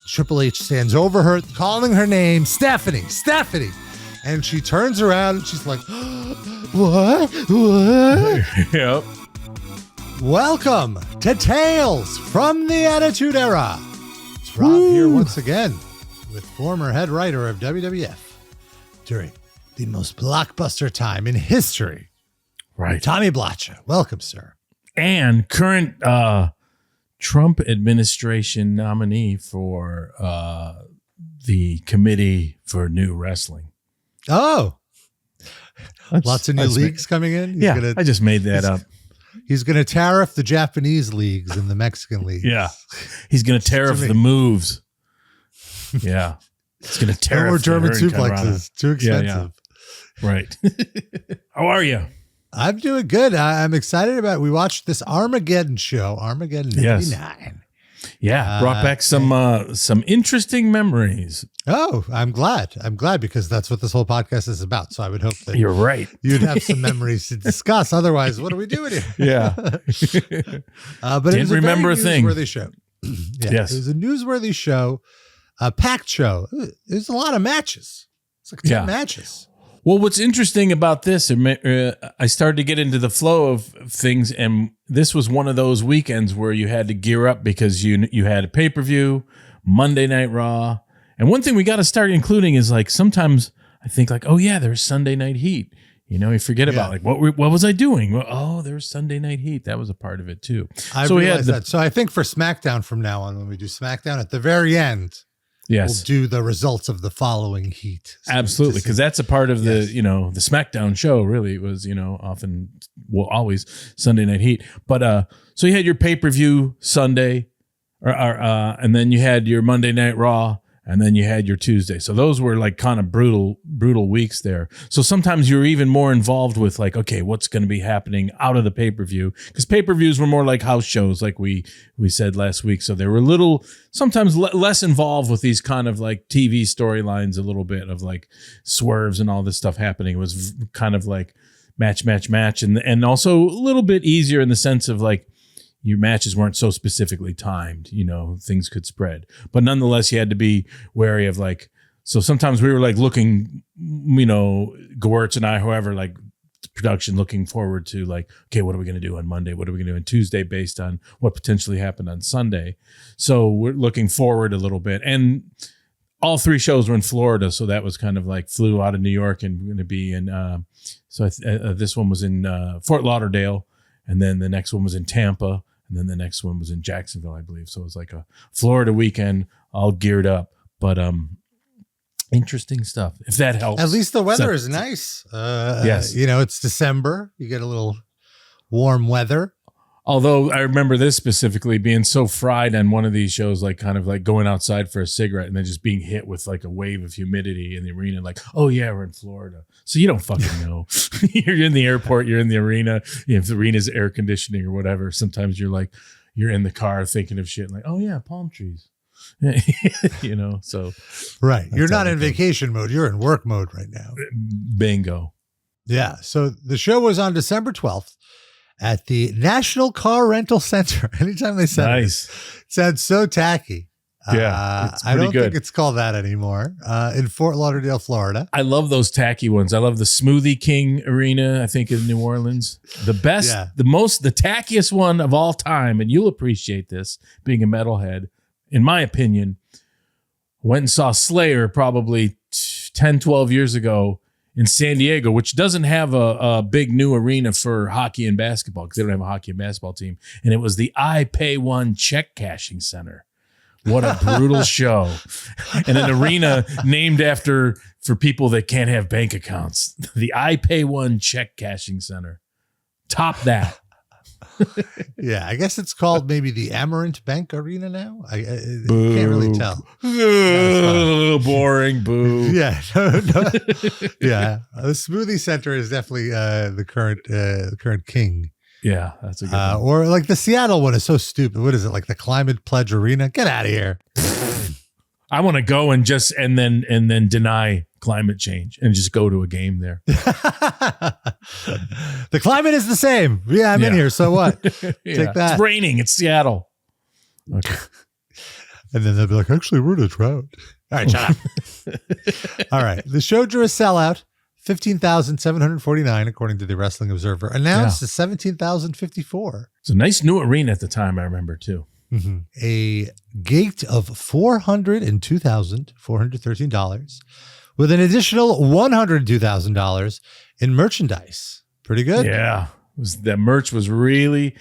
Triple H stands over her, calling her name, Stephanie. And she turns around and she's like, what? Yep. Welcome to Tales from the Attitude Era. It's Rob here once again with former head writer of WWF during the most blockbuster time in history. Right. Tommy Blacha. Welcome, sir. And current Trump administration nominee for the Committee for New Wrestling. Oh, lots of new leagues coming in. I just made that up. He's going to tariff the Japanese leagues and the Mexican leagues. Yeah. He's going to tariff the moves. Yeah. He's going to tariff no more German suplexes. Too expensive. Yeah. Right. How are you? I'm doing good. I'm excited about it. We watched this Armageddon show, Armageddon 99. Yes. Yeah, brought back some interesting memories. Oh, I'm glad because that's what this whole podcast is about. So I would hope that you're right. You'd have some memories to discuss. Otherwise, what are we doing here? Yeah. But Didn't it was remember a thing. Newsworthy show. Yes, it was a newsworthy show, a packed show. There's a lot of matches. It's like 10 matches. Well, what's interesting about this, I started to get into the flow of things, and this was one of those weekends where you had to gear up because you had a pay-per-view, Monday Night Raw, and one thing we got to start including is like sometimes I think like, oh yeah, there's Sunday Night Heat. You know, you forget about like what was I doing? Well, oh, there's Sunday Night Heat. That was a part of it too. I realized that. So I think for SmackDown from now on, when we do SmackDown at the very end. Yes. We'll do the results of the following heat. Absolutely. Because that's a part of the, the SmackDown show really was, often, always Sunday Night Heat. But, so you had your pay-per-view Sunday and then you had your Monday Night Raw and then you had your Tuesday. So those were like kind of brutal weeks there. So sometimes you're even more involved with like, okay, what's going to be happening out of the pay-per-view? Because pay-per-views were more like house shows, like we said last week. So they were a little, sometimes less involved with these kind of like TV storylines, a little bit of like swerves and all this stuff happening. It was kind of like match. And also a little bit easier in the sense of like, your matches weren't so specifically timed, things could spread. But nonetheless, you had to be wary of like, so sometimes we were like looking, Gewurz and I, whoever, like production looking forward to like, okay, what are we going to do on Monday? What are we going to do on Tuesday based on what potentially happened on Sunday? So we're looking forward a little bit. And all three shows were in Florida. So that was kind of like flew out of New York and going to be in, this one was in Fort Lauderdale. And then the next one was in Tampa. And then the next one was in Jacksonville, I believe. So it was like a Florida weekend, all geared up. But interesting stuff, if that helps. At least the weather is nice. Yes. It's December. You get a little warm weather. Although I remember this specifically being so fried on one of these shows, like kind of like going outside for a cigarette and then just being hit with like a wave of humidity in the arena. Like, oh yeah, we're in Florida. So you don't fucking know. You're in the airport, you're in the arena. If the arena's air conditioning or whatever, sometimes you're in the car thinking of shit like, oh yeah, palm trees. So. Right. You're not in vacation mode. You're in work mode right now. Bingo. Yeah. So the show was on December 12th. At the National Car Rental Center. Anytime they said it sounds so tacky. Yeah, I don't think it's called that anymore. In Fort Lauderdale, Florida. I love those tacky ones. I love the Smoothie King Arena, I think, in New Orleans. The best, the tackiest one of all time, and you'll appreciate this, being a metalhead, in my opinion, went and saw Slayer probably 10, 12 years ago in San Diego, which doesn't have a big new arena for hockey and basketball because they don't have a hockey and basketball team. And it was the I Pay One check cashing center. What a brutal show. And an arena named for people that can't have bank accounts. The I Pay One check cashing center. Top that. Yeah, I guess it's called maybe the Amarant Bank Arena now. I can't really tell. Boring. Boo. Yeah, no. Yeah, the Smoothie Center is definitely the current king. Yeah, that's a good one. Or like the Seattle one is so stupid. What is it, like the Climate Pledge Arena? Get out of here. I want to go and then deny climate change and just go to a game there. The climate is the same. Yeah, I'm in here. So what? Take that. It's raining. It's Seattle. Okay. And then they'll be like, actually, we're in a drought. All right, shut up. All right. The show drew a sellout, 15,749, according to the Wrestling Observer. Announced to 17,054. It's a nice new arena at the time, I remember, too. Mm-hmm. A gate of $402,413 with an additional $102,000 in merchandise. Pretty good. Yeah. That merch was really...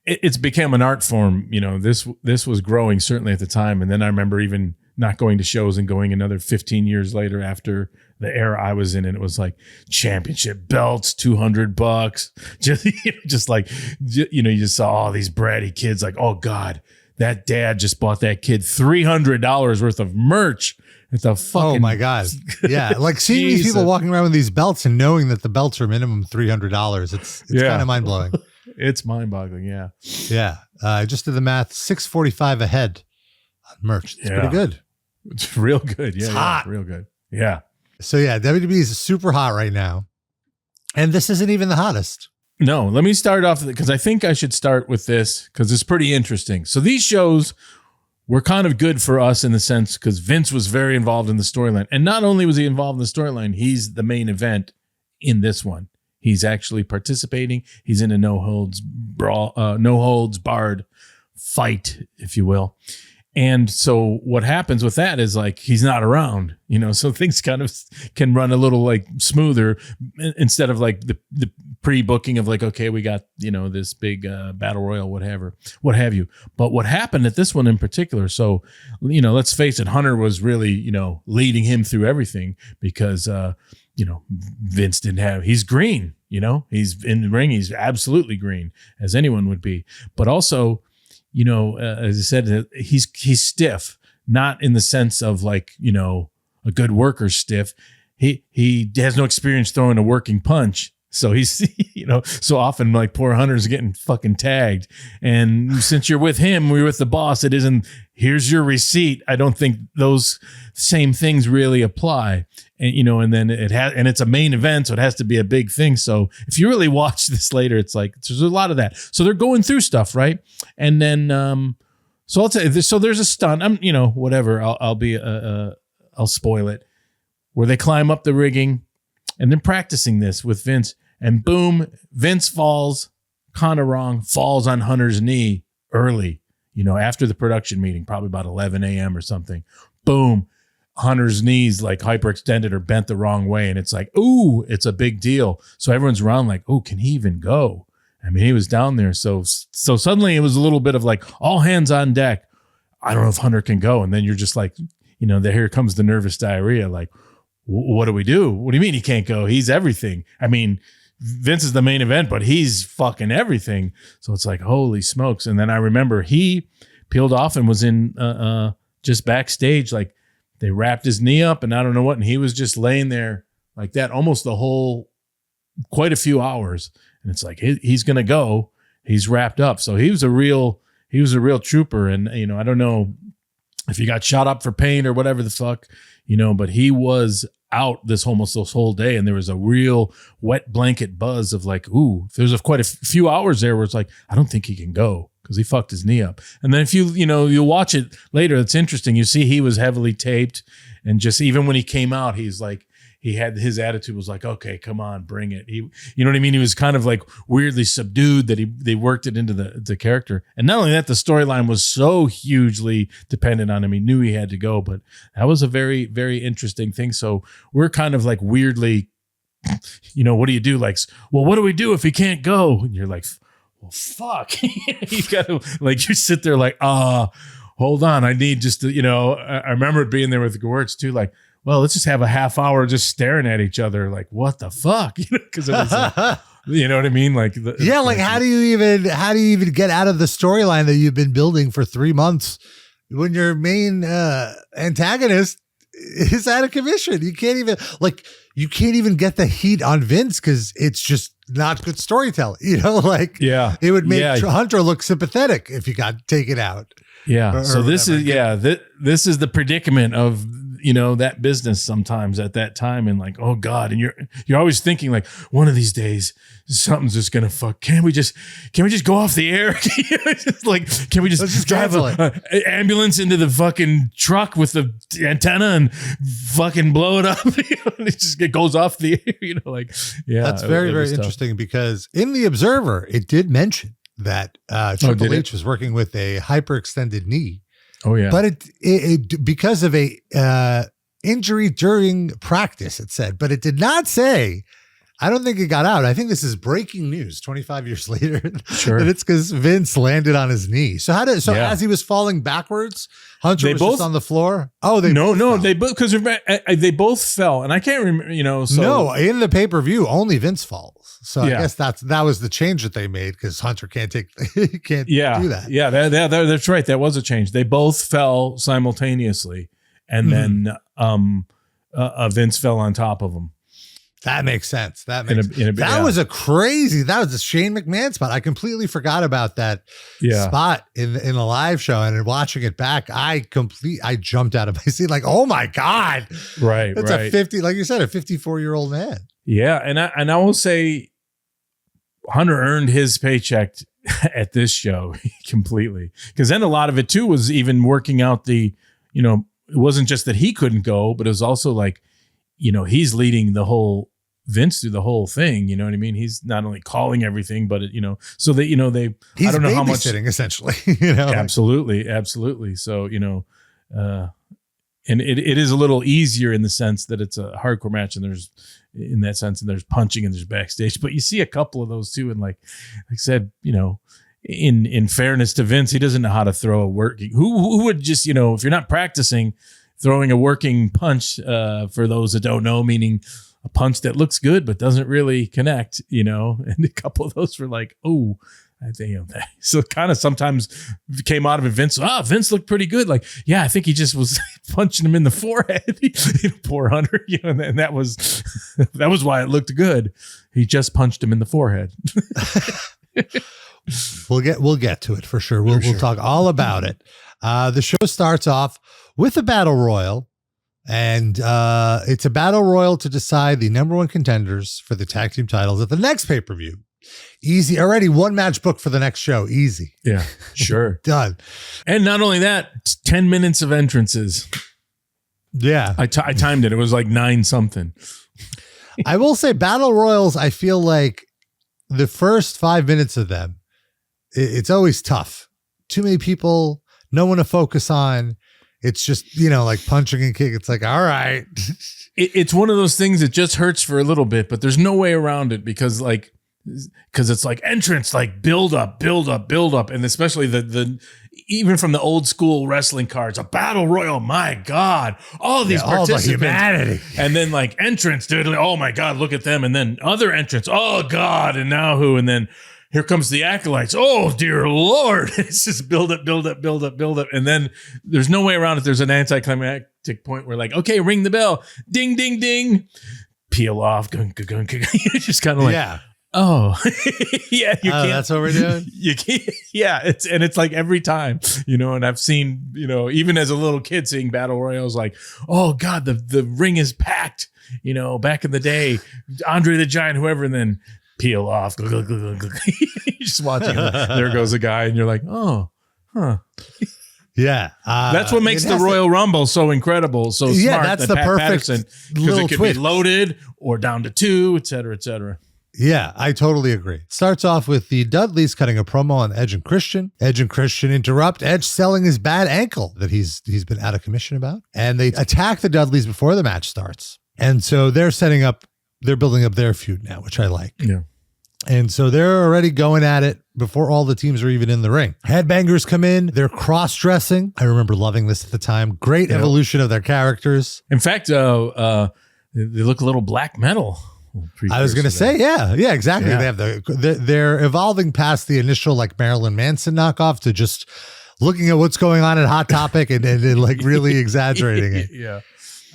It's become an art form. You know, this was growing certainly at the time. And then I remember even not going to shows and going another 15 years later after the era I was in. And it was like championship belts, $200. Just like, you just saw all these bratty kids like, oh God, that dad just bought that kid $300 worth of merch. It's a fucking... Oh my God. Yeah. Like seeing these people walking around with these belts and knowing that the belts are minimum $300. It's kind of mind blowing. It's mind-boggling, yeah. Yeah. I just did the math, $645 ahead on merch. It's pretty good. It's real good. Yeah, it's hot. Real good. Yeah. So yeah, WWE is super hot right now. And this isn't even the hottest. No, let me start off because I think I should start with this because it's pretty interesting. So these shows were kind of good for us in the sense because Vince was very involved in the storyline. And not only was he involved in the storyline, he's the main event in this one. He's actually participating. He's in a no holds barred fight, if you will. And so what happens with that is like he's not around, so things kind of can run a little like smoother instead of like the pre-booking of like, okay, we got, this big battle royal, what have you. But what happened at this one in particular, so, let's face it, Hunter was really, leading him through everything because, Vince didn't have, he's green, he's in the ring. He's absolutely green as anyone would be, but also, as I said, he's stiff, not in the sense of like, a good worker stiff. He has no experience throwing a working punch. So he's, so often like poor Hunter's getting fucking tagged. And since you're with him, we're with the boss. It isn't, here's your receipt. I don't think those same things really apply. And, and then and it's a main event, so it has to be a big thing. So if you really watch this later, it's like, there's a lot of that. So they're going through stuff, right? And then, so I'll tell you, so there's a stunt. Whatever. I'll spoil it. Where they climb up the rigging and then practicing this with Vince. And boom, Vince falls, kind of wrong, falls on Hunter's knee early, after the production meeting, probably about 11 a.m. or something. Boom, Hunter's knees like hyperextended or bent the wrong way. And it's like, ooh, it's a big deal. So everyone's around like, oh, can he even go? I mean, he was down there. So suddenly it was a little bit of like all hands on deck. I don't know if Hunter can go. And then you're just like, here comes the nervous diarrhea. Like, what do we do? What do you mean he can't go? He's everything. I mean, Vince is the main event, but he's fucking everything. So it's like, holy smokes. And then I remember he peeled off and was in just backstage. Like they wrapped his knee up and I don't know what. And he was just laying there like that almost quite a few hours. And it's like, he's going to go. He's wrapped up. So he was a real trooper. And, I don't know if he got shot up for pain or whatever the fuck, but he was out this whole day. And there was a real wet blanket buzz of like, ooh, there's quite a few hours there where it's like, I don't think he can go because he fucked his knee up. And then if you'll watch it later, it's interesting. You see, he was heavily taped and just even when he came out, he's like, his attitude was like, okay, come on, bring it. You know what I mean? He was kind of like weirdly subdued that they worked it into the character. And not only that, the storyline was so hugely dependent on him. He knew he had to go, but that was a very, very interesting thing. So we're kind of like weirdly, what do you do? Like, well, what do we do if he can't go? And you're like, well, fuck. You gotta like, you sit there like, hold on. I need just to, I remember being there with the words too, like, well, let's just have a half hour just staring at each other like, what the fuck? Because it was like, you know what I mean? Like, how do you even get out of the storyline that you've been building for 3 months when your main antagonist is out of commission? You can't even get the heat on Vince because it's just not good storytelling. It would make Hunter look sympathetic if you got taken out. Yeah. So this is the predicament of, that business sometimes at that time, and like, oh God, and you're always thinking like, one of these days something's just gonna fuck. Can we just go off the air? Like, can we just drive an ambulance into the fucking truck with the antenna and fucking blow it up? It goes off the air. Like, yeah, that's very interesting, because in the Observer it did mention that Triple H was working with a hyperextended knee. Oh yeah, but it because of a injury during practice, it said, but it did not say. I don't think it got out. I think this is breaking news 25 years later. Sure, that it's because Vince landed on his knee. So as he was falling backwards, Hunter was just on the floor. Oh, they because they both fell, and I can't remember. So no, in the pay-per-view, only Vince falls. So I guess that was the change that they made, because Hunter can't do that. Yeah, that's right. That was a change. They both fell simultaneously, and then Vince fell on top of him. That makes sense. That was a Shane McMahon spot. I completely forgot about that spot in the live show, and in watching it back, I jumped out of my seat like, oh my God. Right. That's a 50, like you said, a 54-year-old man. Yeah. And I will say Hunter earned his paycheck at this show completely. Because then a lot of it too was even working out it wasn't just that he couldn't go, but it was also like, he's leading the whole Vince through the whole thing. You know what I mean? He's not only calling everything, but so that, he's I don't know how much babysitting essentially, Absolutely. So, and it is a little easier in the sense that it's a hardcore match, and there's punching and there's backstage, but you see a couple of those too. And like I said, in fairness to Vince, he doesn't know how to throw a working, who would just, if you're not practicing, throwing a working punch, for those that don't know, meaning a punch that looks good but doesn't really connect, and a couple of those were like, oh, I think so kind of sometimes came out of it. Vince looked pretty good. Like, yeah, I think he just was punching him in the forehead. Poor Hunter, and that was why it looked good. He just punched him in the forehead. We'll get to it for sure. We'll talk all about it. The show starts off with a battle royal, and it's a battle royal to decide the number one contenders for the tag team titles at the next pay-per-view. Easy. Already one match booked for the next show. Easy. Yeah, sure. Done. And not only that, 10 minutes of entrances. Yeah. I timed it. It was like 9 something. I will say battle royals, I feel like the first 5 minutes of them, it's always tough. Too many people, no one to focus on. It's just, like punching and kicking. It's like, all right. It's one of those things that just hurts for a little bit, but there's no way around it, because it's like entrance, like build up. And especially the even from the old school wrestling cards, a battle royal, my God, all these participants, the humanity. And then like entrance, dude, oh my God, look at them. And then other entrance, oh God, and now who? And then here comes the acolytes. Oh dear Lord. It's just build up. And then there's no way around it. There's an anticlimactic point where like, okay, ring the bell. Ding, ding, ding. Peel off. Gung, gung, gung, gung. You're just kind of like, oh, yeah, you can't. That's what we're doing. You can't. Yeah. It's like every time, and I've seen, even as a little kid seeing battle royals, like, oh God, the ring is packed, back in the day, Andre the Giant, whoever, and then peel off. You're just watching. There goes a guy, and you're like, oh, huh. Yeah, that's what makes the Royal Rumble so incredible, so smart. Yeah, that's the perfect because it could be loaded or down to 2, et cetera, et cetera. Yeah, I totally agree. It starts off with the Dudleys cutting a promo on Edge and Christian. Edge and Christian interrupt Edge selling his bad ankle that he's been out of commission about, and they attack the Dudleys before the match starts. And so they're building up their feud now, which I like. Yeah. And so they're already going at it before all the teams are even in the ring. Headbangers come in. They're cross-dressing. I remember loving this at the time. Great evolution of their characters. In fact, they look a little black metal. I was going to say, yeah, exactly. Yeah. They have they're evolving past the initial like Marilyn Manson knockoff to just looking at what's going on at Hot Topic and like really exaggerating it. Yeah.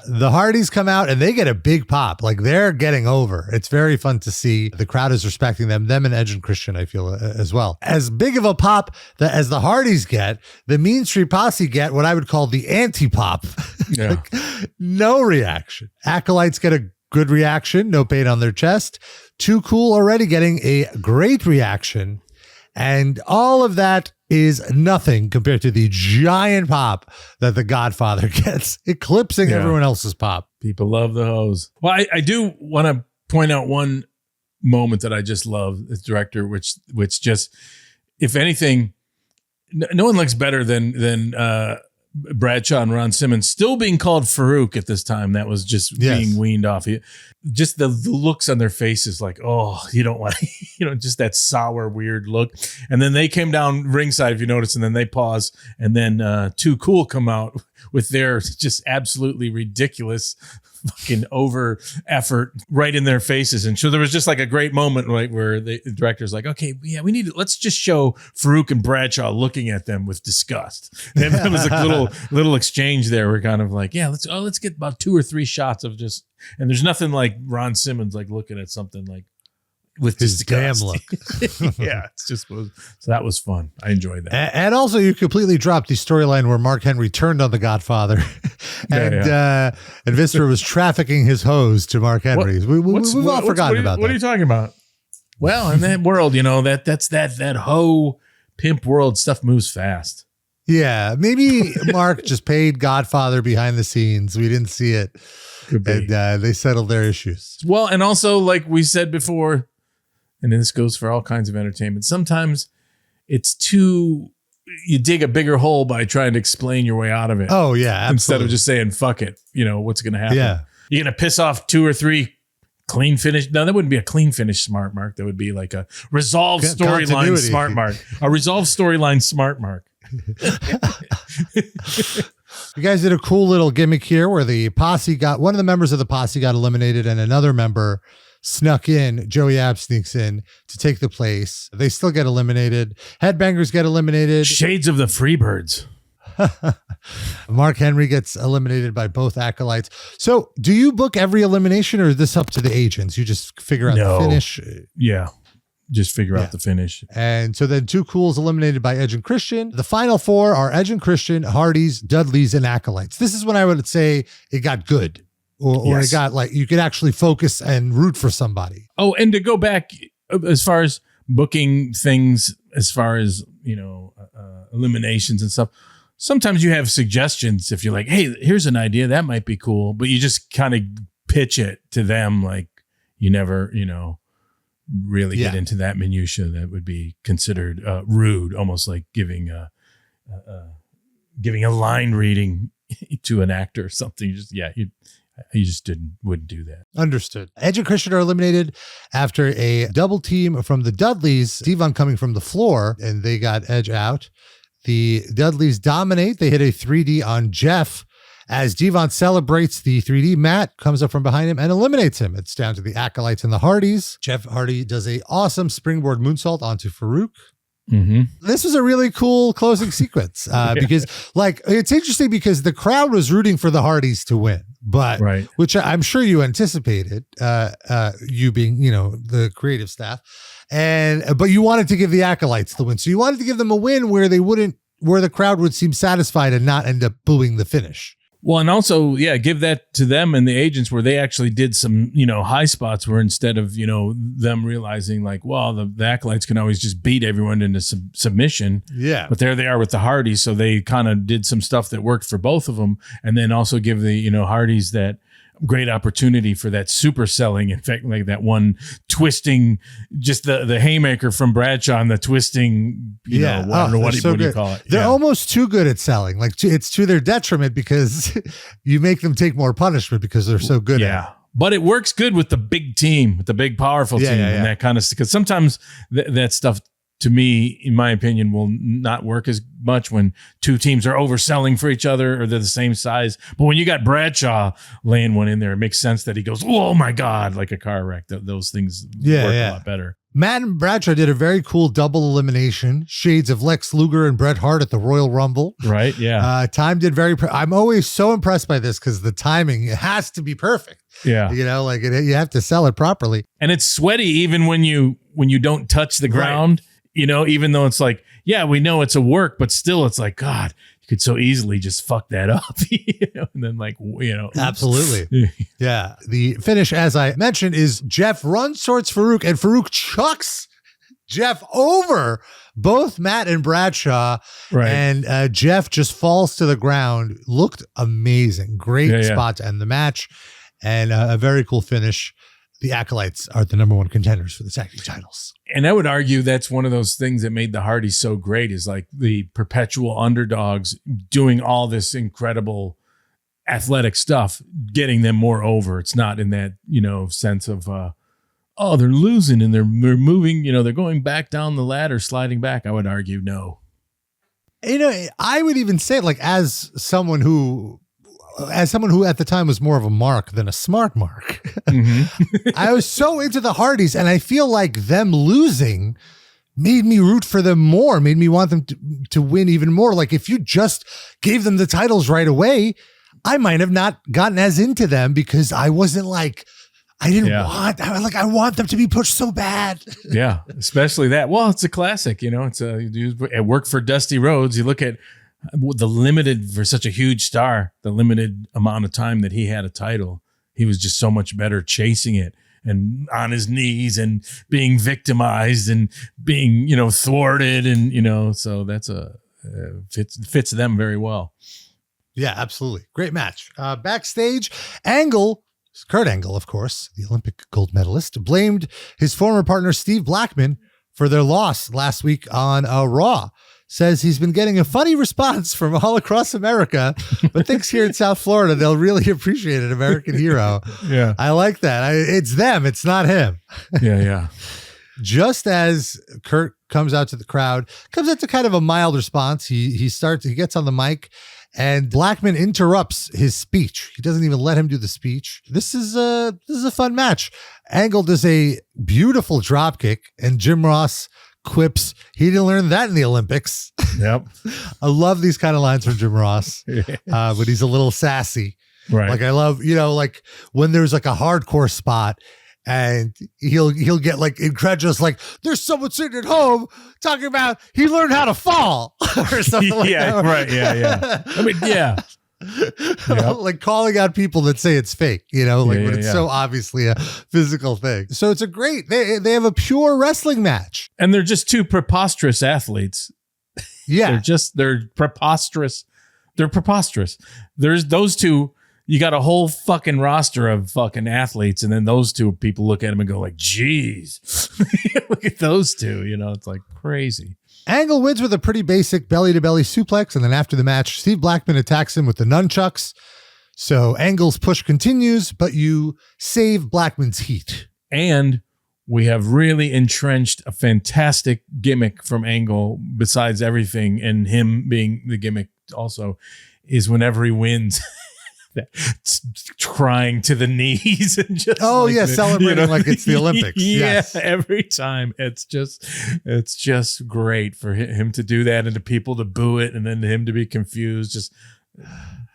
The Hardys come out and they get a big pop. Like they're getting over. It's very fun to see. The crowd is respecting them and Edge and Christian, I feel, as well. As big of a pop as the Hardys get, the Mean Street Posse get what I would call the anti-pop. Yeah. Like, no reaction. Acolytes get a good reaction, no pain on their chest. Too Cool already getting a great reaction. And all of that is nothing compared to the giant pop that the Godfather gets, eclipsing everyone else's pop. People love the hose. Well, I do want to point out one moment that I just love as director, which just, if anything, no one looks better than Bradshaw and Ron Simmons still being called Farouk at this time. That was just being weaned off. Just the looks on their faces, like, oh, you don't want, just that sour, weird look. And then they came down ringside, if you notice, and then they pause, and then Too Cool come out with their just absolutely ridiculous fucking over effort right in their faces. And so there was just like a great moment, right, where the director's like, okay, yeah, let's just show Farouk and Bradshaw looking at them with disgust. And there was a little exchange there. We're kind of like, yeah, let's get about 2 or 3 shots of just, and there's nothing like Ron Simmons like looking at something like with his disgust. damn look. Yeah, it's just, so that was fun. I enjoyed that. And also, you completely dropped the storyline where Mark Henry turned on the Godfather, and Viscera was trafficking his hose to Mark Henry. We've all forgotten about that. What are you talking about? Well, in that world, that's that hoe pimp world. Stuff moves fast. Yeah, maybe Mark just paid Godfather behind the scenes. We didn't see it. Could be. And they settled their issues. Well, and also, like we said before, and this goes for all kinds of entertainment, sometimes it's you dig a bigger hole by trying to explain your way out of it. Oh, yeah, absolutely. Instead of just saying, fuck it, what's going to happen? Yeah. You're going to piss off 2 or 3 clean finish. No, that wouldn't be a clean finish smart mark. That would be like a resolved storyline smart mark. A resolved storyline smart mark. You guys did a cool little gimmick here where one of the members of the posse got eliminated and another member snuck in. Joey App sneaks in to take the place. They still get eliminated. Headbangers get eliminated. Shades of the Freebirds. Mark Henry gets eliminated by both acolytes. So do you book every elimination, or is this up to the agents? You just figure out the finish? Yeah. Just figure out the finish. And so then Too Cool is eliminated by Edge and Christian. The final 4 are Edge and Christian, Hardys, Dudleys, and Acolytes. This is when I would say it got good, or it got like you could actually focus and root for somebody. Oh, and to go back as far as booking things, as far as, eliminations and stuff, sometimes you have suggestions. If you're like, hey, here's an idea that might be cool, but you just kind of pitch it to them. Like you never, really get into that minutia that would be considered rude, almost like giving a line reading to an actor or something. You just wouldn't do that. Understood. Edge and Christian are eliminated after a double team from the Dudleys. Devon coming from the floor, and they got Edge out. The Dudleys dominate. They hit a 3D on Jeff. As Devon celebrates the 3D, Matt comes up from behind him and eliminates him. It's down to the Acolytes and the Hardys. Jeff Hardy does a awesome springboard moonsault onto Farouk. Mm-hmm. This was a really cool closing sequence because it's interesting because the crowd was rooting for the Hardys to win, but which I'm sure you anticipated, you being, the creative staff, but you wanted to give the Acolytes the win. So you wanted to give them a win where the crowd would seem satisfied and not end up booing the finish. Well, and also, give that to them and the agents where they actually did some, high spots where instead of, them realizing like, well, the Acolytes can always just beat everyone into submission. Yeah. But there they are with the Hardys. So they kind of did some stuff that worked for both of them. And then also give the, Hardys that great opportunity for that super selling. In fact, like that one twisting, just the haymaker from Bradshaw and the twisting, I don't know what do you call it? They're almost too good at selling. Like it's to their detriment because you make them take more punishment because they're so good at it. But it works good with the big team, with the big powerful team and that kind of stuff. Because sometimes that stuff, to me, in my opinion, will not work as much when 2 teams are overselling for each other or they're the same size. But when you got Bradshaw laying one in there, it makes sense that he goes, oh my God, like a car wreck. Those things work a lot better. Matt and Bradshaw did a very cool double elimination. Shades of Lex Luger and Bret Hart at the Royal Rumble. Right, yeah. Time did I'm always so impressed by this because the timing, it has to be perfect. Yeah. You have to sell it properly. And it's sweaty even when you don't touch the ground. Even though it's like, we know it's a work, but still it's like, God, could so easily just fuck that up, and then Absolutely. Yeah. The finish, as I mentioned, is Jeff runs towards Farouk, and Farouk chucks Jeff over both Matt and Bradshaw. Right. And Jeff just falls to the ground. Looked amazing. Great spot to end the match, and a very cool finish. The Acolytes are the number one contenders for the tag team titles. And I would argue that's one of those things that made the Hardys so great, is like the perpetual underdogs doing all this incredible athletic stuff, getting them more over. It's not in that, sense of, they're losing and they're moving, they're going back down the ladder, sliding back. I would argue no. I would even say, like, as someone who at the time was more of a mark than a smart mark, I was so into the Hardys, and I feel like them losing made me root for them more, made me want them to win even more. Like, if you just gave them the titles right away, I might have not gotten as into them, because I wasn't like, I want them to be pushed so bad. Yeah, especially that. Well, it's a classic, it's it worked for Dusty Rhodes. You look at the limited, for such a huge star, the limited amount of time that he had a title, he was just so much better chasing it and on his knees and being victimized and being, thwarted. And, so that's fits them very well. Yeah, absolutely. Great match. Backstage, Kurt Angle, of course, the Olympic gold medalist, blamed his former partner, Steve Blackman, for their loss last week on Raw. Says he's been getting a funny response from all across America, but thinks here in South Florida, they'll really appreciate an American hero. Yeah. I like that. It's them. It's not him. Yeah. Just as Kurt comes out to the crowd, comes out to kind of a mild response. He gets on the mic, and Blackman interrupts his speech. He doesn't even let him do the speech. This is a fun match. Angle does a beautiful drop kick, and Jim Ross quips, he didn't learn that in the Olympics. Yep. I love these kind of lines from Jim Ross, but he's a little sassy. Right. Like, I love, like when there's like a hardcore spot, and he'll get like incredulous, like, there's someone sitting at home talking about he learned how to fall or something like that. Right. Yeah. I mean, yeah. Yep. Like calling out people that say it's fake, when it's so obviously a physical thing. So it's they have a pure wrestling match. And they're just two preposterous athletes. Yeah. They're preposterous. There's those two. You got a whole fucking roster of fucking athletes, and then those two people look at them and go like, geez, look at those two. It's like crazy. Angle wins with a pretty basic belly-to-belly suplex, and then after the match, Steve Blackman attacks him with the nunchucks. So Angle's push continues, but you save Blackman's heat. And we have really entrenched a fantastic gimmick from Angle, besides everything, and him being the gimmick also, is whenever he wins, crying to the knees and just celebrating like it's the Olympics. Yes. Every time it's just great for him to do that, and to people to boo it, and then him to be confused.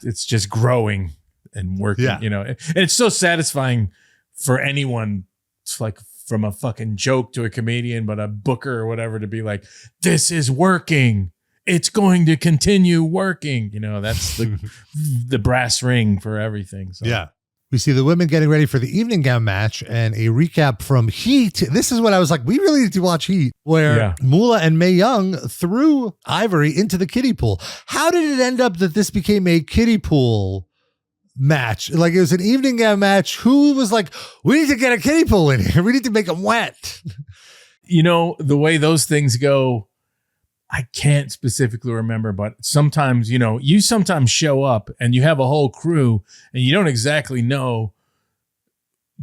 It's just growing and working. And it's so satisfying for anyone. It's like from a fucking joke to a comedian, but a booker or whatever, to be like, this is working. It's going to continue working. That's the brass ring for everything. So. Yeah. We see the women getting ready for the evening gown match, and a recap from Heat. This is what I was like, we really need to watch Heat, where Moolah and Mae Young threw Ivory into the kiddie pool. How did it end up that this became a kiddie pool match? Like, it was an evening gown match. Who was like, we need to get a kiddie pool in here. We need to make them wet. The way those things go, I can't specifically remember, but sometimes, you sometimes show up and you have a whole crew and you don't exactly know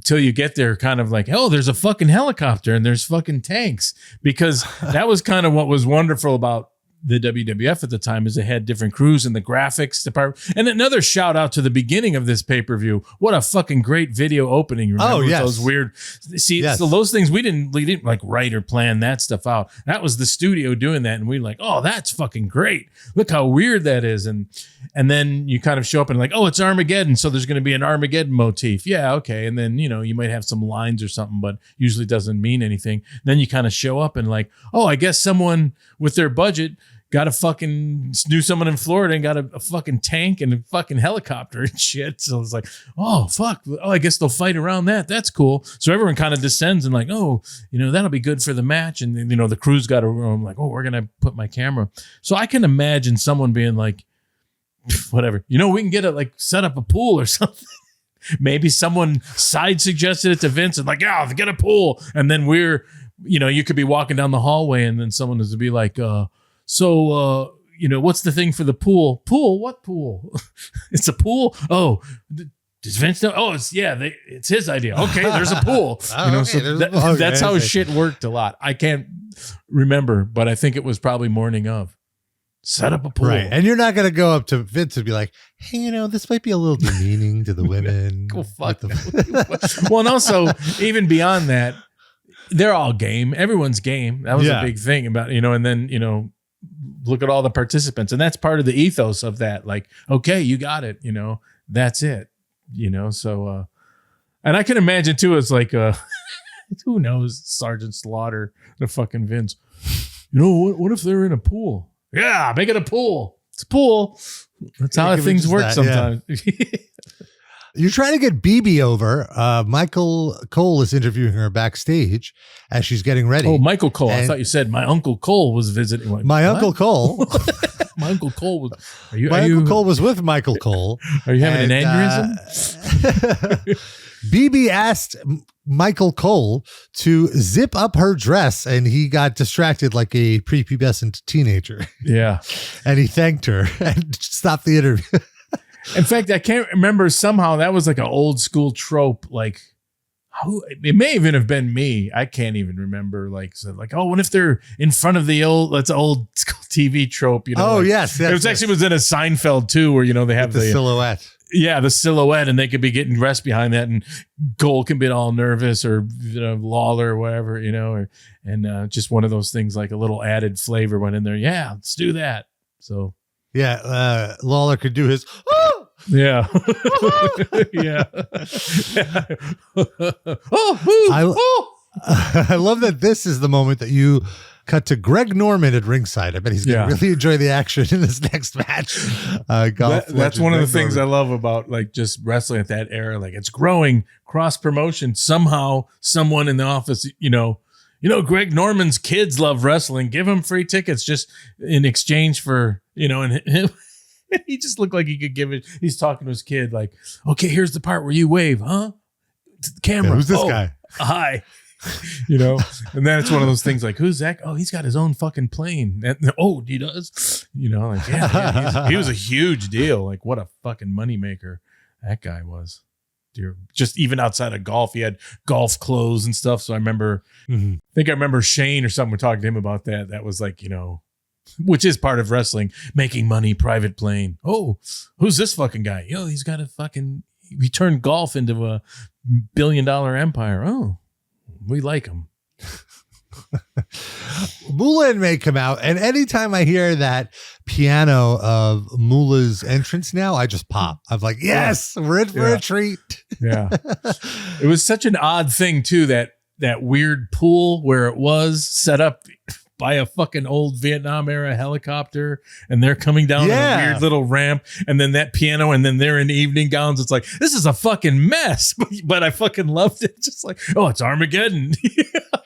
till you get there, kind of like, oh, there's a fucking helicopter and there's fucking tanks, because that was kind of what was wonderful about the WWF at the time, is they had different crews in the graphics department. And another shout out to the beginning of this pay-per-view. What a fucking great video opening. Remember those weird, so those things we didn't like write or plan that stuff out. That was the studio doing that. And we were like, oh, that's fucking great. Look how weird that is. And then you kind of show up and like, oh, it's Armageddon. So there's going to be an Armageddon motif. Yeah. Okay. And then, you might have some lines or something, but usually doesn't mean anything. Then you kind of show up and like, oh, I guess someone with their budget knew someone in Florida and got a fucking tank and a fucking helicopter and shit. So it's like, oh, fuck. Oh, I guess they'll fight around that. That's cool. So everyone kind of descends and like, oh, that'll be good for the match. And, the crew's got a room like, oh, we're going to put my camera. So I can imagine someone being like, whatever, we can set up a pool or something. Maybe someone side suggested it to Vince and like, yeah, get a pool. And then you could be walking down the hallway and then someone is to be like, what's the thing for the pool? Pool? What pool? It's a pool? Oh, does Vince know? Oh, it's his idea. Okay, there's a pool. That's how shit worked a lot. I can't remember, but I think it was probably morning of. Set up a pool. Right. And you're not going to go up to Vince and be like, hey, this might be a little demeaning to the women. Go fuck them. Well, and also, even beyond that, they're all game. Everyone's game. That was a big thing about, and then, look at all the participants. And that's part of the ethos of that. Like, okay, you got it. That's it. So, and I can imagine too, it's like, who knows, Sergeant Slaughter, the fucking Vince. What if they're in a pool? Yeah, make it a pool. It's a pool. That's how things work sometimes. Yeah. You're trying to get BB over. Michael Cole is interviewing her backstage as she's getting ready. Oh, Michael Cole. I thought you said my Uncle Cole was visiting. Like, my Uncle Cole. My Uncle Cole was. Uncle Cole was with Michael Cole. Are you having an aneurysm? BB asked Michael Cole to zip up her dress, and he got distracted like a prepubescent teenager. Yeah. And he thanked her and stopped the interview. In fact, I can't remember, somehow that was like an old school trope. Like, it may even have been me. I can't even remember. Oh, what if they're in front of that's old school TV trope? Oh, yes. It was actually in a Seinfeld too, where they have the silhouette. Yeah, the silhouette, and they could be getting dressed behind that, and Cole can be all nervous, or Lawler, or whatever, and just one of those things, like a little added flavor went in there. Yeah, let's do that. So yeah, Lawler could do his. Yeah. Yeah. I love that this is the moment that you cut to Greg Norman at ringside. I bet he's going to really enjoy the action in this next match. That's one of the things I love about just wrestling at that era. Like, it's growing, cross promotion. Somehow someone in the office, Greg Norman's kids love wrestling. Give him free tickets just in exchange for, and him. He just looked like he could give it. He's talking to his kid like, okay, here's the part where you wave, huh? To the camera. Yeah, who's this guy? Hi. And then it's one of those things like, who's that? Oh, he's got his own fucking plane. Oh, he does. He was a huge deal. Like, what a fucking moneymaker that guy was. Just even outside of golf, he had golf clothes and stuff. So I remember, I think I remember Shane or someone talking to him about that. That was like, which is part of wrestling, making money, private plane. Oh, who's this fucking guy? He's got he turned golf into a $1 billion empire. Oh, we like him. Moolah may come out, and anytime I hear that piano of Moolah's entrance now, I just pop. I'm like, yes, we're in for a treat. Yeah. It was such an odd thing too, that weird pool where it was set up by a fucking old Vietnam era helicopter, and they're coming down on a weird little ramp, and then that piano, and then they're in evening gowns. It's like, this is a fucking mess, but I fucking loved it. Just like, oh, it's Armageddon.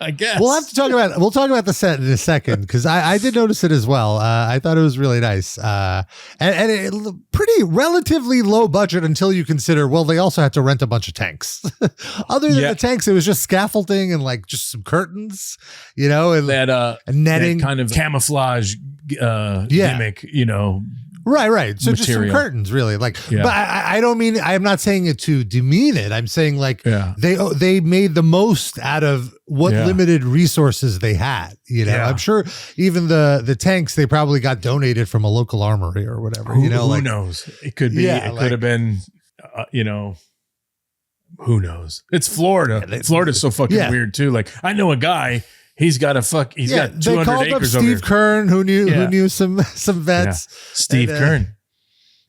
I guess we'll talk about the set in a second, because I did notice it as well. I thought it was really nice, and it pretty relatively low budget until you consider, well, they also had to rent a bunch of tanks. Other than the tanks, it was just scaffolding and like just some curtains, and that netting, that kind of camouflage gimmick, right. So material. Just some curtains, really. But I don't mean, I'm not saying it to demean it. I'm saying they made the most out of what limited resources they had. I'm sure even the tanks, they probably got donated from a local armory or whatever. Who knows? It could be. It could have been. Who knows? It's Florida. Florida's so fucking weird too. Like, I know a guy. He's got got 200 they called acres up over Steve Kern, who knew some vets. Yeah. Steve Kern.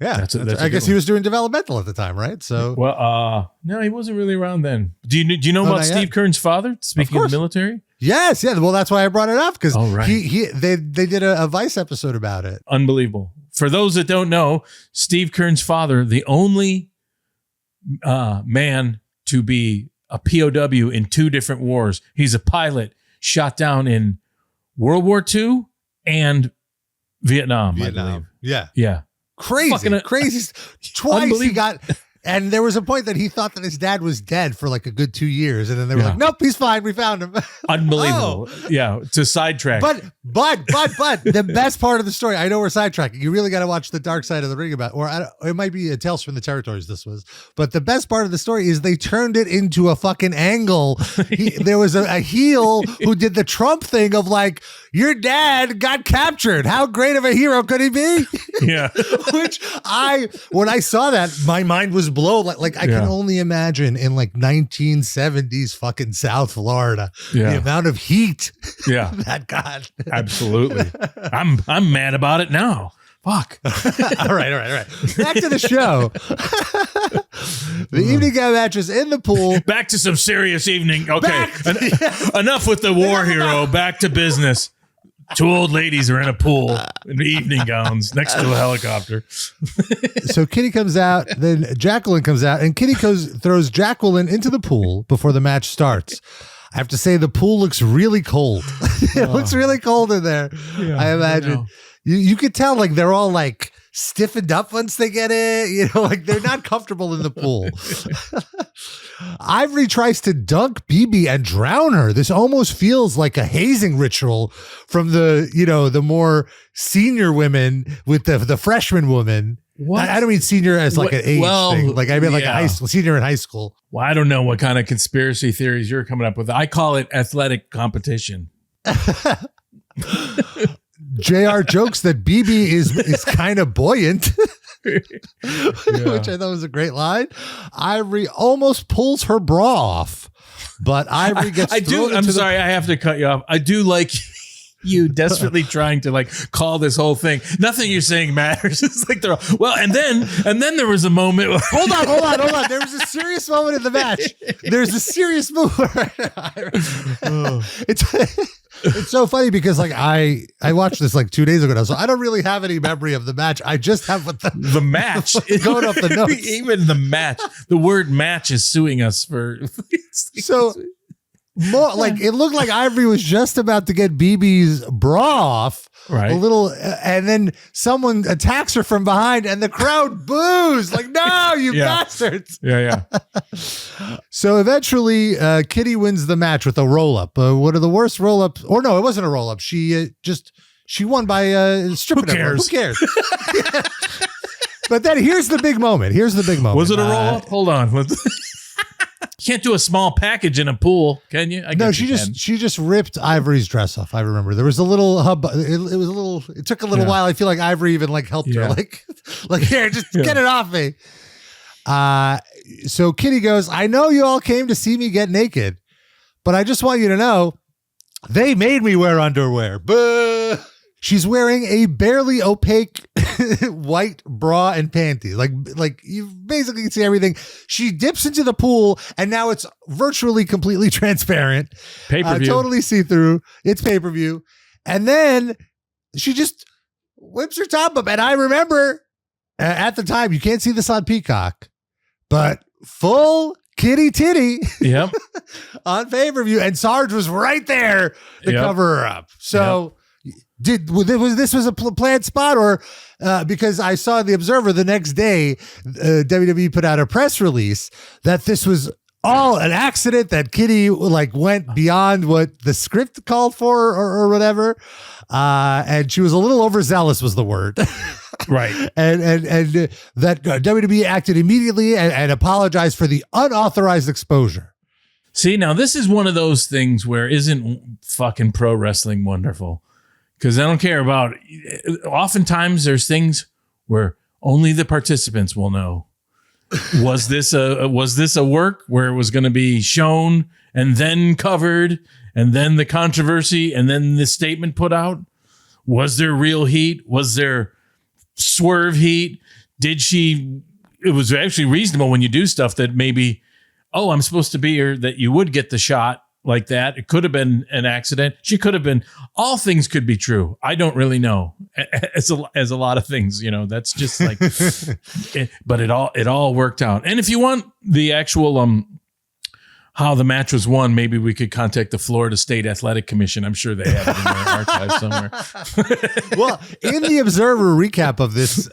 Yeah, that's I guess he was doing developmental at the time, right? So, well, no, he wasn't really around then. Do you know about Steve Kern's father? Speaking of the military, Yes, yeah. Well, that's why I brought it up because right. they did a Vice episode about it. Unbelievable. For those that don't know, Steve Kern's father, the only man to be a POW in 2 different wars. He's a pilot shot down in World War II and Vietnam. I believe. Yeah. Crazy. Twice he got... And there was a point that he thought that his dad was dead for like a good 2 years. And then they were like, nope, he's fine. We found him. Unbelievable. Yeah. To sidetrack. But the best part of the story, I know we're sidetracking. You really got to watch the Dark Side of the Ring it might be a Tales from the Territories this was. But the best part of the story is they turned it into a fucking angle. There was a heel who did the Trump thing of like, your dad got captured. How great of a hero could he be? Yeah. Which when I saw that, my mind was blown. Like I can only imagine in like 1970s fucking South Florida, the amount of heat that got. Absolutely. I'm mad about it now. Fuck. All right. Back to the show. The evening game matches in the pool. Back to some serious evening. Okay. Enough with the war hero. Back to business. 2 old ladies are in a pool in evening gowns next to a helicopter. So Kitty comes out, then Jacqueline comes out, and Kitty throws Jacqueline into the pool before the match starts. I have to say the pool looks really cold. It looks really cold in there. Yeah, I imagine. You could tell like they're all like stiffened up once they get it. Like they're not comfortable in the pool. Ivory tries to dunk BB and drown her. This almost feels like a hazing ritual from the themore senior women with the freshman woman. What? I don't mean senior as like an age thing. Like I mean like a high school, senior in high school. Well, I don't know what kind of conspiracy theories you're coming up with. I call it athletic competition. JR jokes that BB is kind of buoyant, which I thought was a great line. Ivory almost pulls her bra off, but Ivory gets I'm sorry, I have to cut you off. I do like you desperately trying to like call this whole thing. Nothing you're saying matters. It's like they're and then there was a moment. Hold on. There was a serious moment in the match. There's a serious move. It's so funny because like I watched this like 2 days ago now, so I don't really have any memory of the match. I just have the match going off the notes. Even the match, the word match is suing us for. So more like it looked like Ivory was just about to get BB's bra off, right? A little, and then someone attacks her from behind, and the crowd boos like, "No, you bastards!" Yeah. So eventually, Kitty wins the match with a roll up. One of the worst roll ups, or no, it wasn't a roll up. She won by stripping. Who cares? But then here's the big moment. Was it a roll up? Hold on. Can't do a small package in a pool, can you? She just ripped Ivory's dress off. I remember there was a little hub. It took a little while. I feel like Ivory even like helped her, like here, just get it off me. So Kitty goes, I know you all came to see me get naked, but I just want you to know they made me wear underwear. Buh. She's wearing a barely opaque white bra and panties. Like you basically can see everything. She dips into the pool and now it's virtually completely transparent. Pay-per-view. Totally see-through. It's pay-per-view. And then she just whips her top up. And I remember at the time, you can't see this on Peacock, but full kitty titty on pay-per-view. And Sarge was right there to cover her up. So... this was a planned spot, or because I saw in the Observer the next day, WWE put out a press release that this was all an accident, that Kitty like went beyond what the script called for or whatever, and she was a little overzealous was the word, right? and that WWE acted immediately and apologized for the unauthorized exposure. See, now this is one of those things where isn't fucking pro wrestling wonderful? Because I don't care about. Oftentimes, there's things where only the participants will know. Was this a work where it was going to be shown and then covered, and then the controversy, and then the statement put out? Was there real heat? Was there swerve heat? It was actually reasonable when you do stuff that maybe, I'm supposed to be here, that you would get the shot like that. It could have been an accident. She could have been. All things could be true. I don't really know. As a lot of things, that's just like. But it all worked out. And if you want the actual how the match was won, maybe we could contact the Florida State Athletic Commission. I'm sure they have it in their archives somewhere. Well, in the Observer recap of this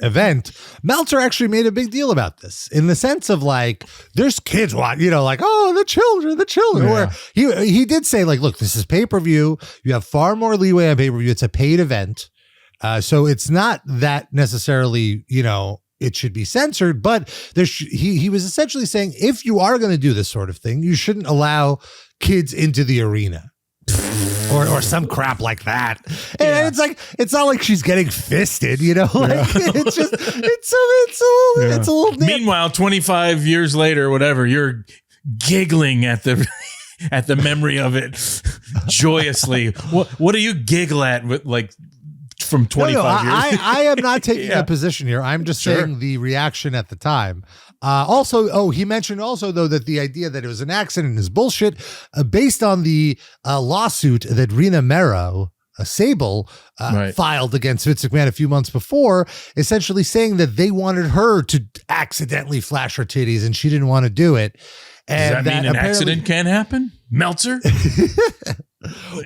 event, Meltzer actually made a big deal about this in the sense of like, there's kids watching, like, oh, the children. Yeah. Where he did say like, look, this is pay-per-view. You have far more leeway on pay-per-view. It's a paid event. So it's not that necessarily, it should be censored, but he was essentially saying, if you are going to do this sort of thing, you shouldn't allow kids into the arena or some crap like that. And it's not like she's getting fisted, it's just, it's a little. Meanwhile, 25 years later, whatever, you're giggling at the memory of it joyously. What do you giggle at with like, from 25 years. I am not taking a position here. I'm just saying the reaction at the time. He mentioned also, though, that the idea that it was an accident is bullshit based on the lawsuit that Rena Mero, Sable, filed against Vince McMahon a few months before, essentially saying that they wanted her to accidentally flash her titties and she didn't want to do it. And does that mean an accident can happen? Meltzer?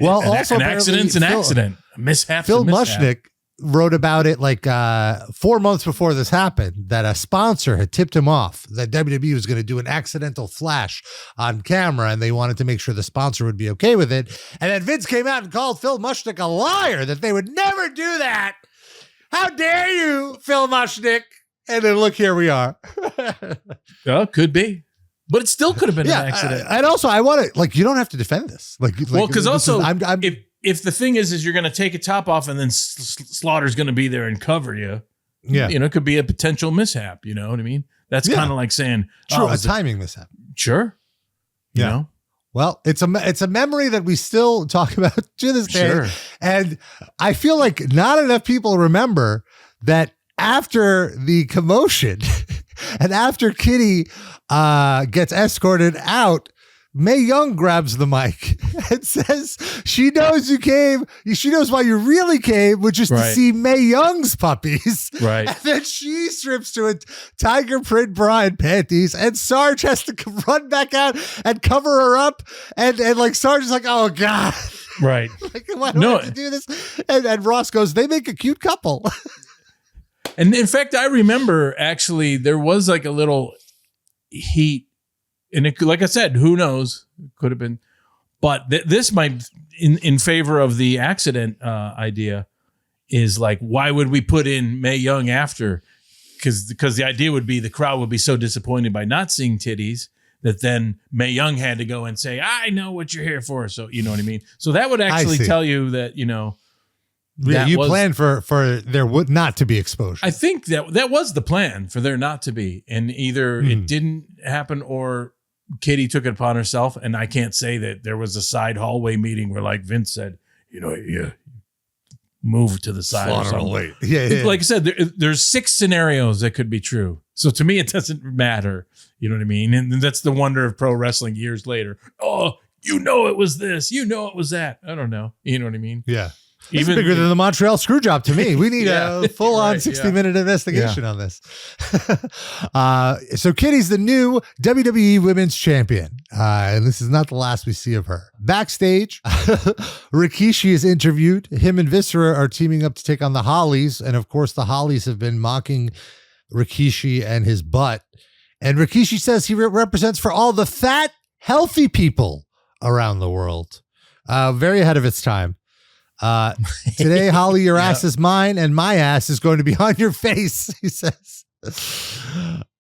Well, also an accident's an accident. A mishap. Phil Mushnick wrote about it like 4 months before this happened, that a sponsor had tipped him off that WWE was going to do an accidental flash on camera, and they wanted to make sure the sponsor would be okay with it. And then Vince came out and called Phil Mushnick a liar, that they would never do that. How dare you, Phil Mushnick? And then look, here we are. Oh, could be. But it still could have been an accident. And also, I want to, you don't have to defend this. Because also, if the thing is you're going to take a top off and then Slaughter's going to be there and cover you, it could be a potential mishap. You know what I mean? That's kind of like saying, true, a timing mishap. Sure. You know? Well, it's a memory that we still talk about to this day. Sure. And I feel like not enough people remember that after the commotion and after Kitty gets escorted out, Mae Young grabs the mic and says she knows you came. She knows why you really came, which is to see Mae Young's puppies. Right. And then she strips to a tiger print bra and panties, and Sarge has to run back out and cover her up. And like Sarge is like, oh God. Right. Like, why do I have to do this? And Ross goes, they make a cute couple. And in fact, I remember actually there was like a little heat. And it, like I said, who knows? Could have been. But this might, in favor of the accident idea, is like, why would we put in Mae Young after? Because the idea would be the crowd would be so disappointed by not seeing titties that then Mae Young had to go and say, I know what you're here for. So, you know what I mean? So that would actually tell you that, you planned for there would not to be exposure. I think that was the plan, for there not to be. And either it didn't happen or Katie took it upon herself. And I can't say that there was a side hallway meeting where, like Vince said, move to the side or something. Yeah. Like I said, there's 6 scenarios that could be true. So to me, it doesn't matter. You know what I mean? And that's the wonder of pro wrestling years later. Oh, it was this. It was that. I don't know. You know what I mean? Yeah. Even bigger than the Montreal screw job to me. We need a full-on 60-minute investigation on this. So Kitty's the new WWE Women's Champion. And this is not the last we see of her. Backstage, Rikishi is interviewed. Him and Viscera are teaming up to take on the Hollies. And of course, the Hollies have been mocking Rikishi and his butt. And Rikishi says he represents for all the fat, healthy people around the world. Very ahead of its time. Today, Holly, your ass is mine and my ass is going to be on your face, he says.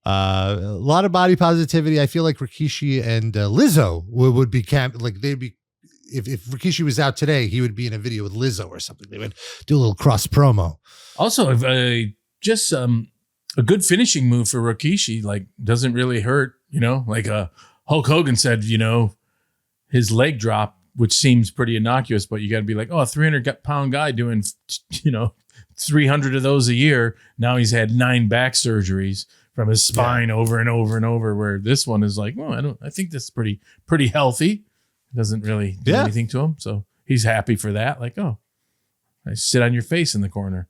A lot of body positivity. I feel like Rikishi and Lizzo would be they'd be, if Rikishi was out today, he would be in a video with Lizzo or something. They would do a little cross promo. Also, just a good finishing move for Rikishi, like, doesn't really hurt, like Hulk Hogan said, his leg drop, which seems pretty innocuous, but you got to be like, a 300-pound guy doing, 300 of those a year. Now he's had 9 back surgeries from his spine over and over and over, where this one is like, I think this is pretty healthy. Doesn't really do anything to him. So he's happy for that. Like, oh, I sit on your face in the corner.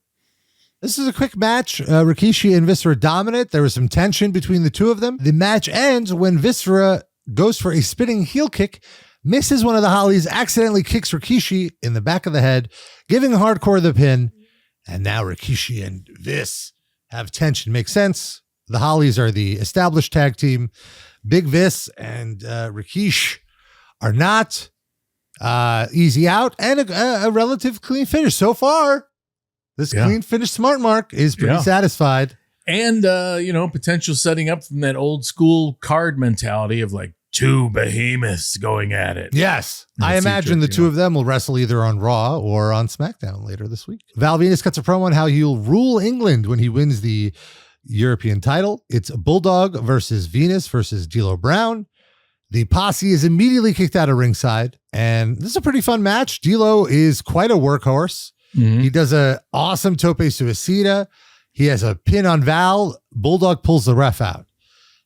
This is a quick match. Rikishi and Viscera dominant. There was some tension between the two of them. The match ends when Viscera goes for a spinning heel kick, misses one of the Hollies, accidentally kicks Rikishi in the back of the head, giving Hardcore the pin. And now Rikishi and Vis have tension. Makes sense. The Hollies are the established tag team. Big Vis and Rikishi are not. Easy out and a relative clean finish. So far, this clean finish smart mark is pretty satisfied. And, potential setting up from that old school card mentality of like two behemoths going at it. Yes. I imagine the two of them will wrestle either on Raw or on SmackDown later this week. Val Venis cuts a promo on how he'll rule England when he wins the European title. It's Bulldog versus Venus versus D'Lo Brown. The posse is immediately kicked out of ringside, and this is a pretty fun match. D'Lo is quite a workhorse. Mm-hmm. He does an awesome tope suicida. He has a pin on Val. Bulldog pulls the ref out.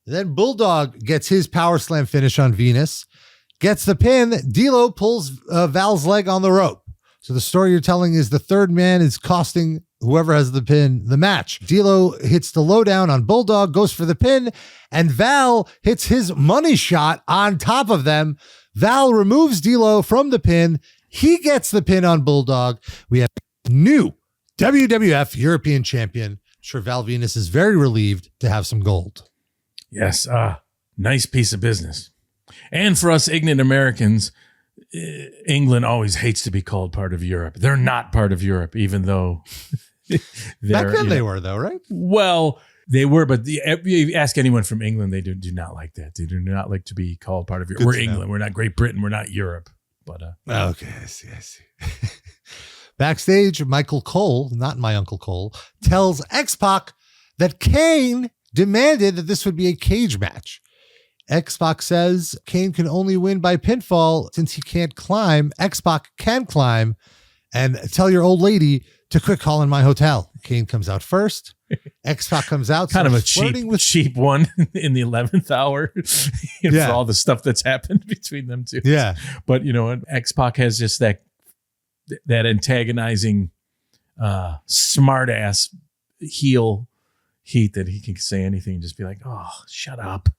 Then Bulldog gets his power slam finish on Venus, gets the pin. D'Lo pulls Val's leg on the rope. So the story you're telling is the third man is costing whoever has the pin the match. D'Lo hits the lowdown on Bulldog, goes for the pin, and Val hits his money shot on top of them. Val removes D'Lo from the pin. He gets the pin on Bulldog. We have new WWF European champion. I'm sure Val Venis is very relieved to have some gold. Yes, nice piece of business. And for us ignorant Americans, England always hates to be called part of Europe. They're not part of Europe, even though back then they were, though, right? Well, they were, but if you ask anyone from England, they do not like that. They do not like to be called part of Europe. We're England. We're not Great Britain. We're not Europe. But okay, I see. Backstage, Michael Cole, not my Uncle Cole, tells X-Pac that Kane demanded that this would be a cage match. X-Pac says Kane can only win by pinfall since he can't climb. X-Pac can climb, and tell your old lady to quit calling my hotel. Kane comes out first. X-Pac comes out. Kind of a cheap one in the 11th hour for all the stuff that's happened between them two. Yeah. But, X-Pac has just that antagonizing, smart ass heel heat that he can say anything and just be like, oh, shut up.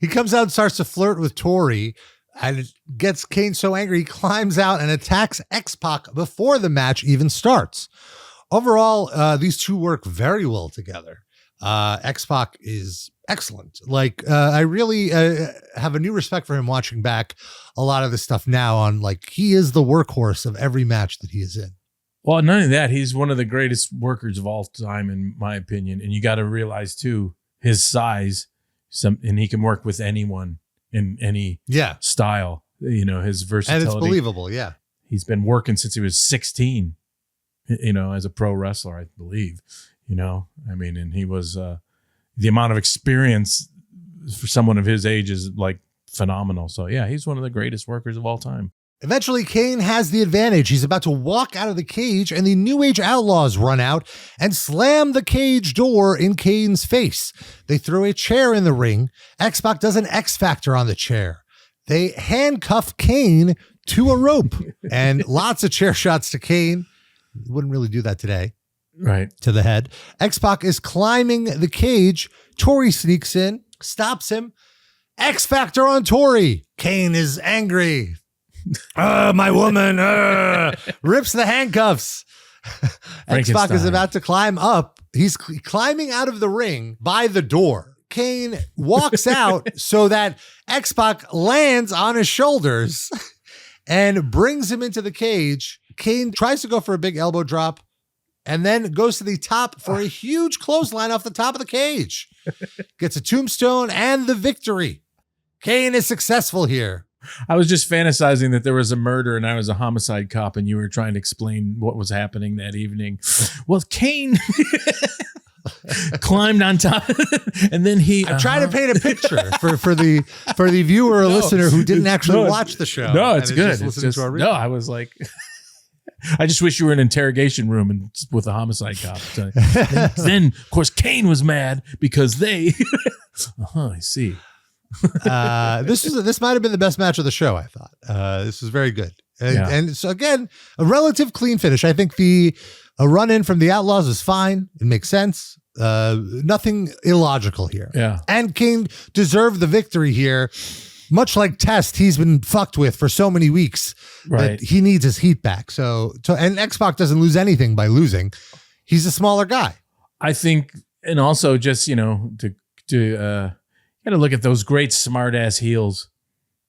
He comes out and starts to flirt with Tori, and it gets Kane so angry he climbs out and attacks X-Pac before the match even starts. Overall, these two work very well together. X-Pac is excellent. Like, I really have a new respect for him watching back a lot of the stuff now on, like, he is the workhorse of every match that he is in. Well, none of that. He's one of the greatest workers of all time, in my opinion. And you got to realize, too, his size, and he can work with anyone in any style. His versatility. And it's believable, yeah. He's been working since he was 16, as a pro wrestler, I believe. And he was the amount of experience for someone of his age is like phenomenal. So, yeah, he's one of the greatest workers of all time. Eventually, Kane has the advantage. He's about to walk out of the cage, and the New Age Outlaws run out and slam the cage door in Kane's face. They throw a chair in the ring. X-Pac does an X-Factor on the chair. They handcuff Kane to a rope, and lots of chair shots to Kane. Wouldn't really do that today. Right. To the head. X-Pac is climbing the cage. Tori sneaks in, stops him. X-Factor on Tori. Kane is angry. My woman, rips the handcuffs. X-Pac is about to climb up. He's climbing out of the ring by the door. Kane walks out so that X-Pac lands on his shoulders and brings him into the cage. Kane tries to go for a big elbow drop and then goes to the top for a huge clothesline off the top of the cage. Gets a tombstone and the victory. Kane is successful here. I was just fantasizing that there was a murder and I was a homicide cop and you were trying to explain what was happening that evening. Well, Kane climbed on top and then he... I tried to paint a picture for the viewer or listener who didn't actually watch the show. No, it's good. I was like... I just wish you were in an interrogation room and with a homicide cop. Then, of course, Kane was mad because they... I see. This might have been the best match of the show, I thought. This was very good. And so again, a relative clean finish. I think a run in from the Outlaws was fine. It makes sense. Nothing illogical here. Yeah. And Kane deserved the victory here. Much like Test, he's been fucked with for so many weeks that he needs his heat back. And X-Pac doesn't lose anything by losing. He's a smaller guy. I think, and also just, to gotta look at those great smart ass heels.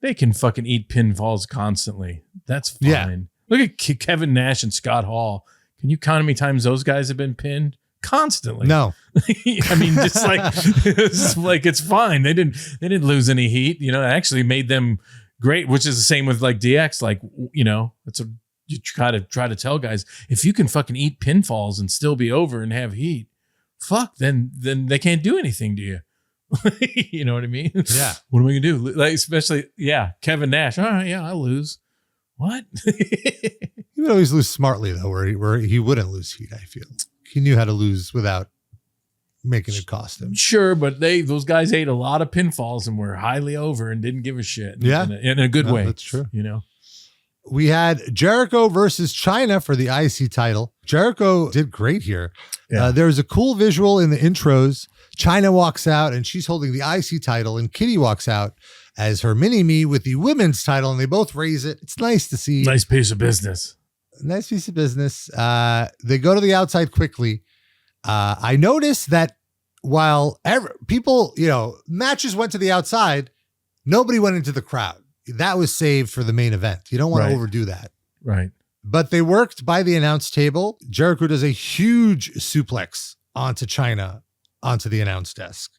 They can fucking eat pinfalls constantly. That's fine. Yeah. Look at Kevin Nash and Scott Hall. Can you count how many times those guys have been pinned? Constantly. No. I mean, just like it's fine. They didn't lose any heat. It actually made them great, which is the same with like DX. Like, you try to tell guys, if you can fucking eat pinfalls and still be over and have heat, then they can't do anything to you. You know what I mean? Yeah. What am I gonna do? Like, especially, Kevin Nash. All right, I'll lose. What? He would always lose smartly though, where he wouldn't lose heat. I feel he knew how to lose without making it cost him. Sure, but those guys ate a lot of pinfalls and were highly over and didn't give a shit. Yeah, in a good way. That's true. We had Jericho versus China for the IC title. Jericho did great here. Yeah. There was a cool visual in the intros. China walks out and she's holding the IC title, and Kitty walks out as her mini-me with the women's title, and they both raise it. It's nice to see. Nice piece of business. Nice piece of business. They go to the outside quickly. I noticed that while people, matches went to the outside, nobody went into the crowd. That was saved for the main event. You don't want to overdo that. Right. But they worked by the announce table. Jericho does a huge suplex onto China, onto the announce desk.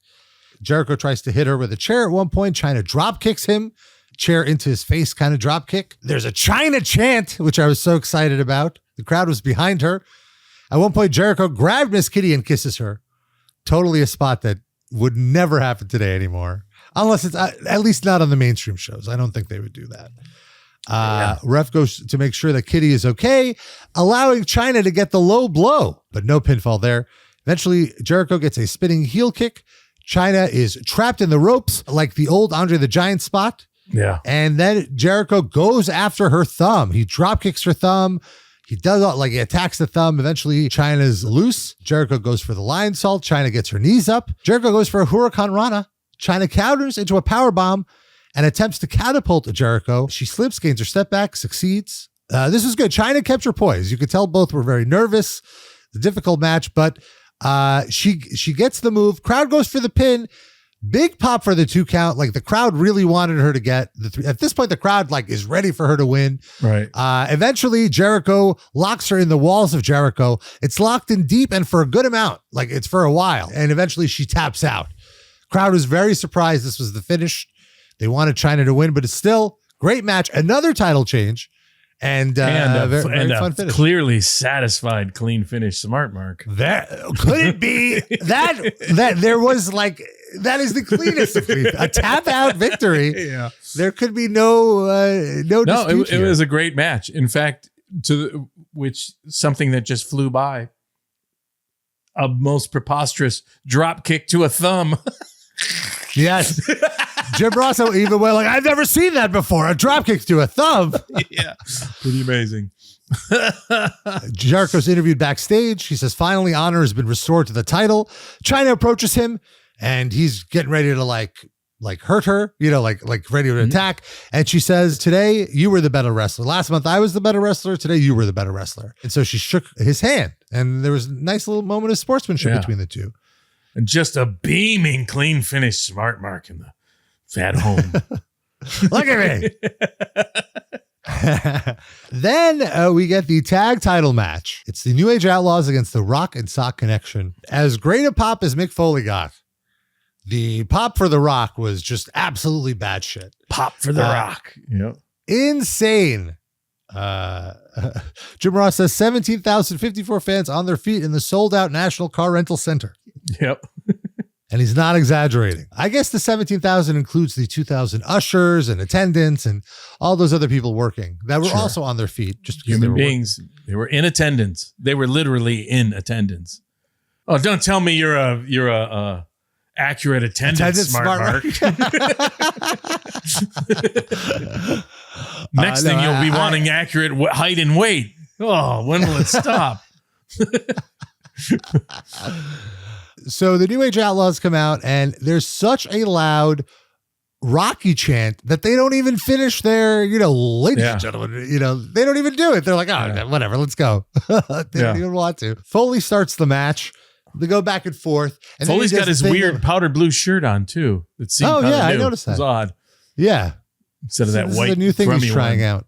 Jericho tries to hit her with a chair at one point. China drop kicks him. Chair into his face kind of drop kick. There's a China chant, which I was so excited about. The crowd was behind her. At one point, Jericho grabbed Miss Kitty and kisses her. Totally a spot that would never happen today anymore. Unless it's at least not on the mainstream shows. I don't think they would do that. Ref goes to make sure that Kitty is okay, allowing China to get the low blow, but no pinfall there. Eventually, Jericho gets a spinning heel kick. China is trapped in the ropes like the old Andre the Giant spot. Yeah. And then Jericho goes after her thumb. He drop kicks her thumb. He he attacks the thumb. Eventually, China's loose. Jericho goes for the lion salt. China gets her knees up. Jericho goes for a Huracan Rana. China counters into a power bomb and attempts to catapult Jericho. She slips, gains her step back, succeeds. This was good. China kept her poise. You could tell both were very nervous. The difficult match, but she gets the move. Crowd goes for the pin. Big pop for the 2 count. Like the crowd really wanted her to get the 3. At this point, the crowd is ready for her to win. Right. Eventually, Jericho locks her in the walls of Jericho. It's locked in deep and for a good amount. It's for a while. And eventually she taps out. Crowd was very surprised this was the finish. They wanted China to win, but it's still great match. Another title change. And a very fun finish. Clearly satisfied, clean finish, smart mark. That could it be that there was that is the cleanest of clean. A tap out victory. Yeah. There could be no dispute it was a great match. In fact, something that just flew by. A most preposterous drop kick to a thumb. Yes. Jim Rosso even went I've never seen that before. A drop kick to a thumb. Yeah. Pretty amazing. Jericho's interviewed backstage. He says, finally, honor has been restored to the title. China approaches him and he's getting ready to hurt her, ready to attack. And she says, today you were the better wrestler. Last month I was the better wrestler. Today you were the better wrestler. And so she shook his hand and there was a nice little moment of sportsmanship between the two. And just a beaming clean finish smart mark in the fat home. Look at me. Then we get the tag title match. It's the New Age Outlaws against the Rock and Sock Connection. As great a pop as Mick Foley got, the pop for the Rock was just absolutely bad shit. Pop for the Rock. Yep. Insane. Jim Ross says 17,054 fans on their feet in the sold out National Car Rental Center. Yep. And he's not exaggerating. I guess the 17,000 includes the 2,000 ushers and attendants and all those other people working that were also on their feet. Just human beings. They were in attendance. They were literally in attendance. Oh, don't tell me you're a accurate attendance smart mark. Next thing you'll be wanting accurate height and weight. Oh, when will it stop? So the New Age Outlaws come out, and there's such a loud Rocky chant that they don't even finish their, ladies and gentlemen, they don't even do it. They're like, whatever, let's go. They don't even want to. Foley starts the match. They go back and forth. And Foley's got his weird powder blue shirt on too. I noticed that. It was odd. Yeah. Instead of that white. The new thing he's trying out.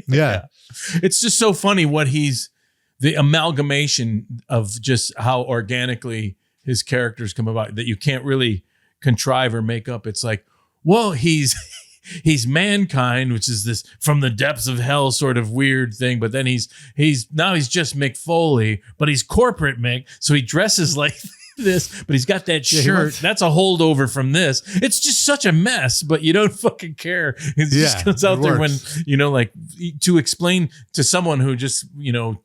Yeah. It's just so funny what the amalgamation of just how organically his characters come about that you can't really contrive or make up. It's like, well, he's mankind, which is this from the depths of hell sort of weird thing. But then he's just Mick Foley, but he's corporate Mick. So he dresses like this, but he's got that shirt. That's a holdover from this. It's just such a mess, but you don't fucking care. It just comes out there when, like to explain to someone who just,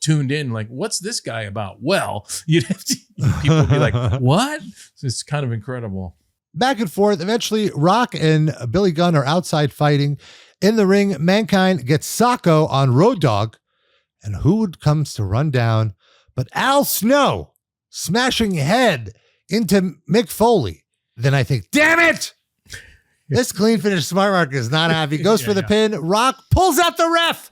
tuned in, like, what's this guy about? Well, you'd have to, people would be like, what? So it's kind of incredible. Back and forth. Eventually, Rock and Billy Gunn are outside fighting. In the ring, Mankind gets Sacco on Road Dogg, and who comes to run down but Al Snow, smashing head into Mick Foley. Then I think, damn it! This clean finish smart mark is not happy. Goes for the pin. Rock pulls out the ref.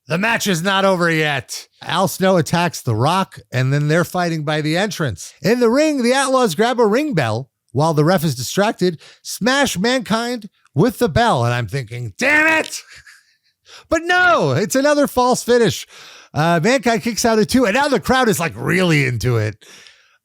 The match is not over yet. Al Snow attacks the Rock, and then they're fighting by the entrance. In the ring, the Outlaws grab a ring bell. While the ref is distracted, smash Mankind with the bell. And I'm thinking, damn it! But no, it's another false finish. Mankind kicks out at 2, and now the crowd is like really into it.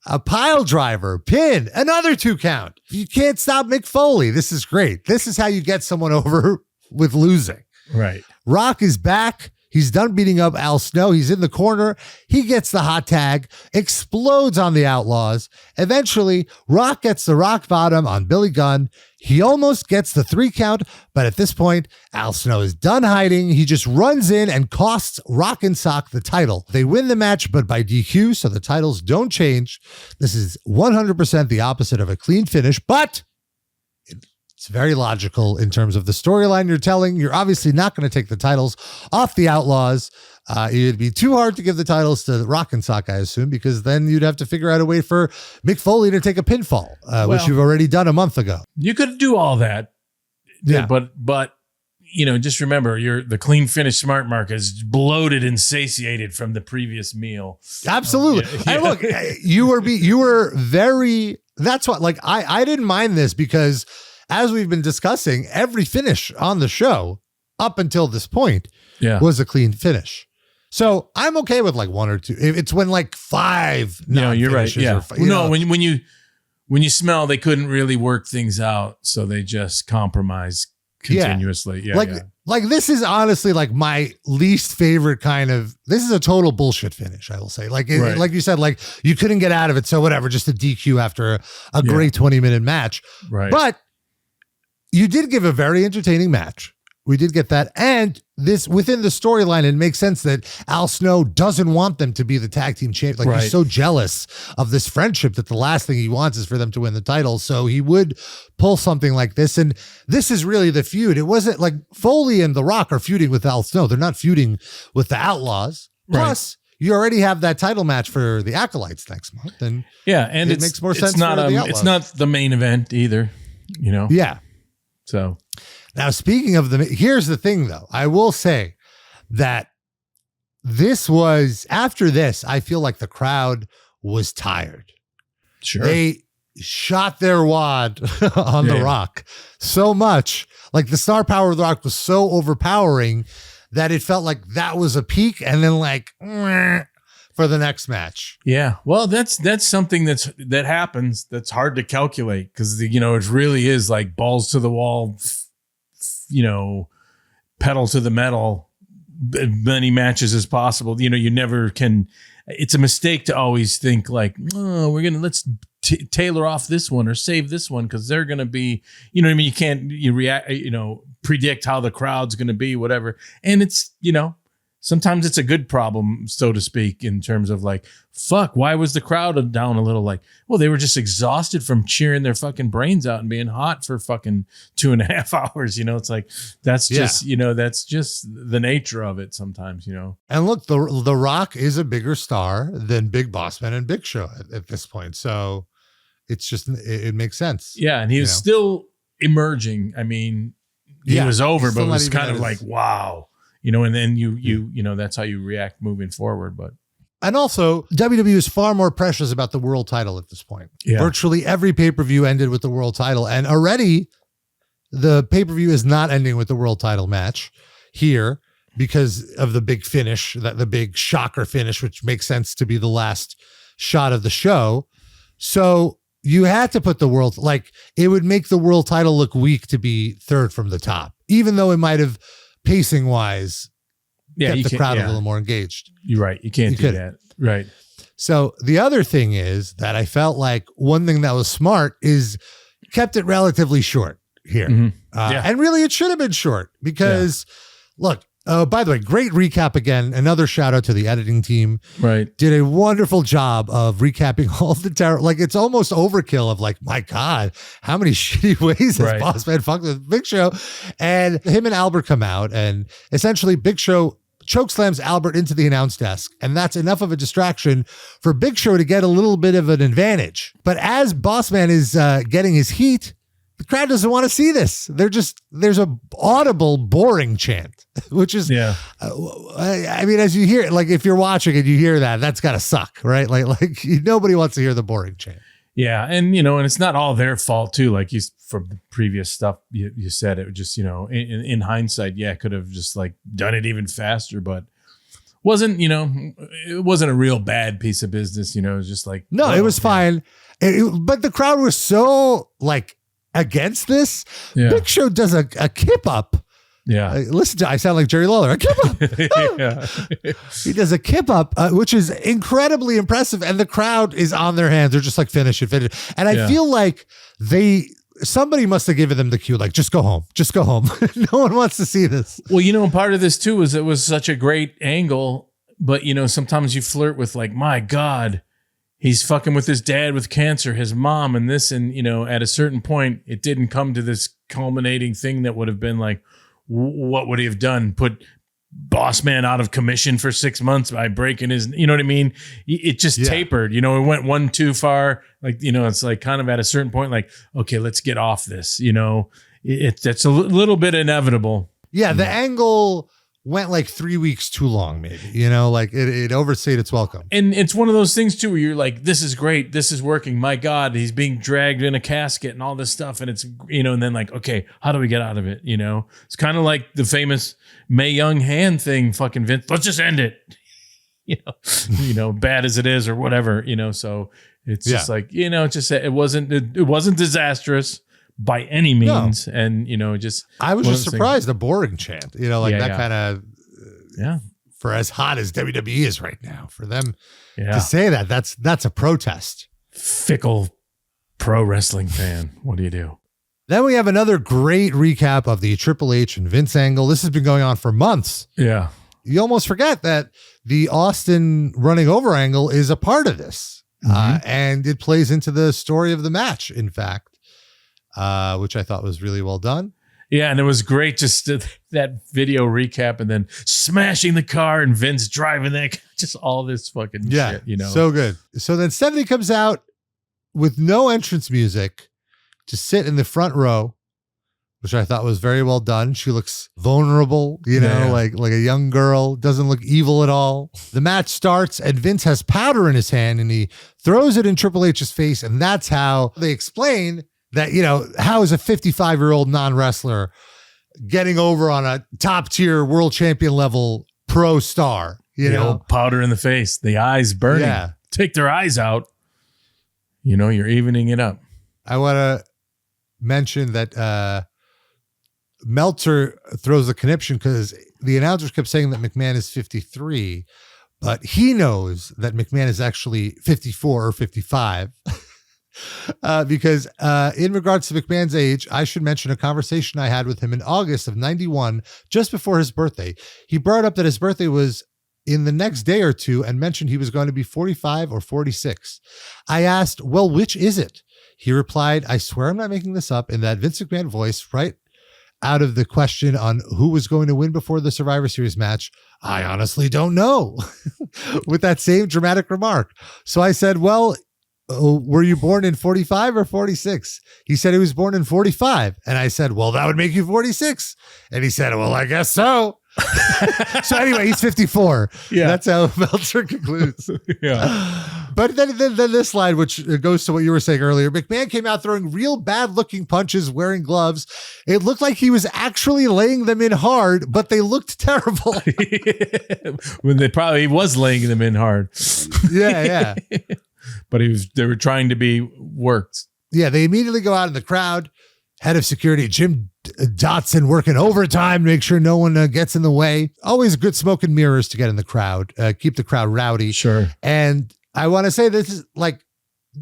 A pile driver, pin, another 2 count. You can't stop Mick Foley. This is great. This is how you get someone over with losing. Right. Rock is back. He's done beating up Al Snow. He's in the corner. He gets the hot tag, explodes on the Outlaws. Eventually, Rock gets the rock bottom on Billy Gunn. He almost gets the 3 count, but at this point, Al Snow is done hiding. He just runs in and costs Rock and Sock the title. They win the match, but by DQ, so the titles don't change. This is 100% the opposite of a clean finish, but it's very logical in terms of the storyline you're telling. You're obviously not going to take the titles off the Outlaws. It'd be too hard to give the titles to Rock and Sock, I assume, because then you'd have to figure out a way for Mick Foley to take a pinfall, which you've already done a month ago. You could do all that. Yeah. But just remember, the clean finish smart mark is bloated and satiated from the previous meal. Absolutely. And look, you were very, that's what, like, I didn't mind this because as we've been discussing, every finish on the show up until this point was a clean finish. So I'm okay with like 1 or 2. It's when like 5. No, you're right. Yeah. When you smell, they couldn't really work things out, so they just compromise continuously. Yeah. Like this is honestly like my least favorite kind of. This is a total bullshit finish, I will say. Like like you said, like you couldn't get out of it, so whatever, just a DQ after a great 20-minute match. Right. But you did give a very entertaining match. We did get that. And this within the storyline, it makes sense that Al Snow doesn't want them to be the tag team champ. Like he's so jealous of this friendship that the last thing he wants is for them to win the title. So he would pull something like this. And this is really the feud. It wasn't like Foley and The Rock are feuding with Al Snow. They're not feuding with the Outlaws. Plus, you already have that title match for the Acolytes next month. And and it makes more sense. It's not the main event either, Yeah. So now, speaking of here's the thing, though. I will say that after this, I feel like the crowd was tired. Sure. They shot their wad on The Rock so much. Like the star power of The Rock was so overpowering that it felt like that was a peak and then like for the next match. Yeah. Well, that's something that happens. That's hard to calculate because, it really is like balls to the wall, pedal to the metal, many matches as possible. You never can. It's a mistake to always think like, oh, let's tailor off this one or save this one because they're going to be, you can't predict how the crowd's going to be, whatever. And it's, sometimes it's a good problem, so to speak, in terms of like, fuck, why was the crowd down a little? Like, well, they were just exhausted from cheering their fucking brains out and being hot for fucking 2.5 hours. It's like, that's just, that's just the nature of it sometimes, And look, the Rock is a bigger star than Big Bossman and Big Show at this point. So it's just, it makes sense. Yeah. And he was still emerging. I mean, he was over, but it was kind of like, wow. And then you that's how you react moving forward. And also WWE is far more precious about the world title at this point. Yeah. Virtually every pay-per-view ended with the world title, and already the pay-per-view is not ending with the world title match here because of the big finish, the big shocker finish, which makes sense to be the last shot of the show. So you had to put the world, like, it would make the world title look weak to be third from the top, even though it might have, pacing wise, kept the crowd a little more engaged. You're right. You can't do that. Right. So the other thing is that I felt like one thing that was smart is kept it relatively short here. Mm-hmm. And really it should have been short because look, by the way, great recap again. Another shout out to the editing team. Right. Did a wonderful job of recapping all the terror. Like, it's almost overkill of like, my God, how many shitty ways has Bossman fucked with Big Show? And him and Albert come out, and essentially Big Show chokeslams Albert into the announce desk. And that's enough of a distraction for Big Show to get a little bit of an advantage. But as Bossman is getting his heat, the crowd doesn't want to see this. There's a audible, boring chant, which is, I mean, as you hear, like, if you're watching and you hear that, that's gotta suck, right? Like nobody wants to hear the boring chant. Yeah. And, and it's not all their fault too. Like from the previous stuff you said, it was just, in hindsight, could have just like done it even faster, but wasn't, it wasn't a real bad piece of business. It was just like, no, it was fine. But the crowd was so like, against this. Big Show does a kip up. Listen to, I sound like Jerry Lawler. A kip up. He does a kip up, which is incredibly impressive, and the crowd is on their hands. They're just like, finish it. And I feel like somebody must have given them the cue, like, just go home. No one wants to see this. Well, part of this too was it was such a great angle, but sometimes you flirt with like, my God, he's fucking with his dad with cancer, his mom, and this. And, at a certain point, it didn't come to this culminating thing that would have been like, what would he have done? Put Bossman out of commission for 6 months by breaking his, you know what I mean? It just tapered, it went one too far. Like, it's like kind of at a certain point, like, okay, let's get off this, it's a little bit inevitable. Yeah. The angle went like 3 weeks too long, maybe, like it overstayed its welcome. And it's one of those things too, where you're like, this is great. This is working. My God, he's being dragged in a casket and all this stuff. And it's, and then like, okay, how do we get out of it? It's kind of like the famous Mae Young hand thing, fucking Vince, let's just end it, bad as it is or whatever, so it's just like, it wasn't disastrous by any means. No. And, I was just surprised, a boring chant, that kind of, for as hot as WWE is right now, for them to say that's a protest. Fickle pro wrestling fan. What do you do? Then we have another great recap of the Triple H and Vince angle. This has been going on for months. Yeah. You almost forget that the Austin running over angle is a part of this. And it plays into the story of the match, in fact. Which I thought was really well done. Yeah, and it was great just that video recap and then smashing the car and Vince driving that, just all this fucking shit, So good. So then Stephanie comes out with no entrance music to sit in the front row, which I thought was very well done. She looks vulnerable, like a young girl, doesn't look evil at all. The match starts and Vince has powder in his hand and he throws it in Triple H's face, and that's how they explain that, how is a 55-year-old non-wrestler getting over on a top tier world champion level pro star, old powder in the face, the eyes burning. Yeah. Take their eyes out. You're evening it up. I want to mention that Meltzer throws a conniption because the announcers kept saying that McMahon is 53, but he knows that McMahon is actually 54 or 55. because in regards to McMahon's age, I should mention a conversation I had with him in August of 91, just before his birthday. He brought up that his birthday was in the next day or two and mentioned he was going to be 45 or 46. I asked, well, which is it? He replied, I swear I'm not making this up, in that Vince McMahon voice, right out of the question on who was going to win before the Survivor Series match. I honestly don't know. With that same dramatic remark. So I said, well, were you born in 45 or 46? He said he was born in 45. And I said, well, that would make you 46. And he said, well, I guess so. So anyway, he's 54. Yeah. That's how Meltzer concludes. Yeah. But then this slide, which goes to what you were saying earlier, McMahon came out throwing real bad looking punches, wearing gloves. It looked like he was actually laying them in hard, but they looked terrible. When he was laying them in hard. Yeah. But they were trying to be worked. Yeah, they immediately go out in the crowd. Head of security, Jim Dotson, working overtime to make sure no one gets in the way. Always good smoke and mirrors to get in the crowd, keep the crowd rowdy. Sure. And I want to say this is like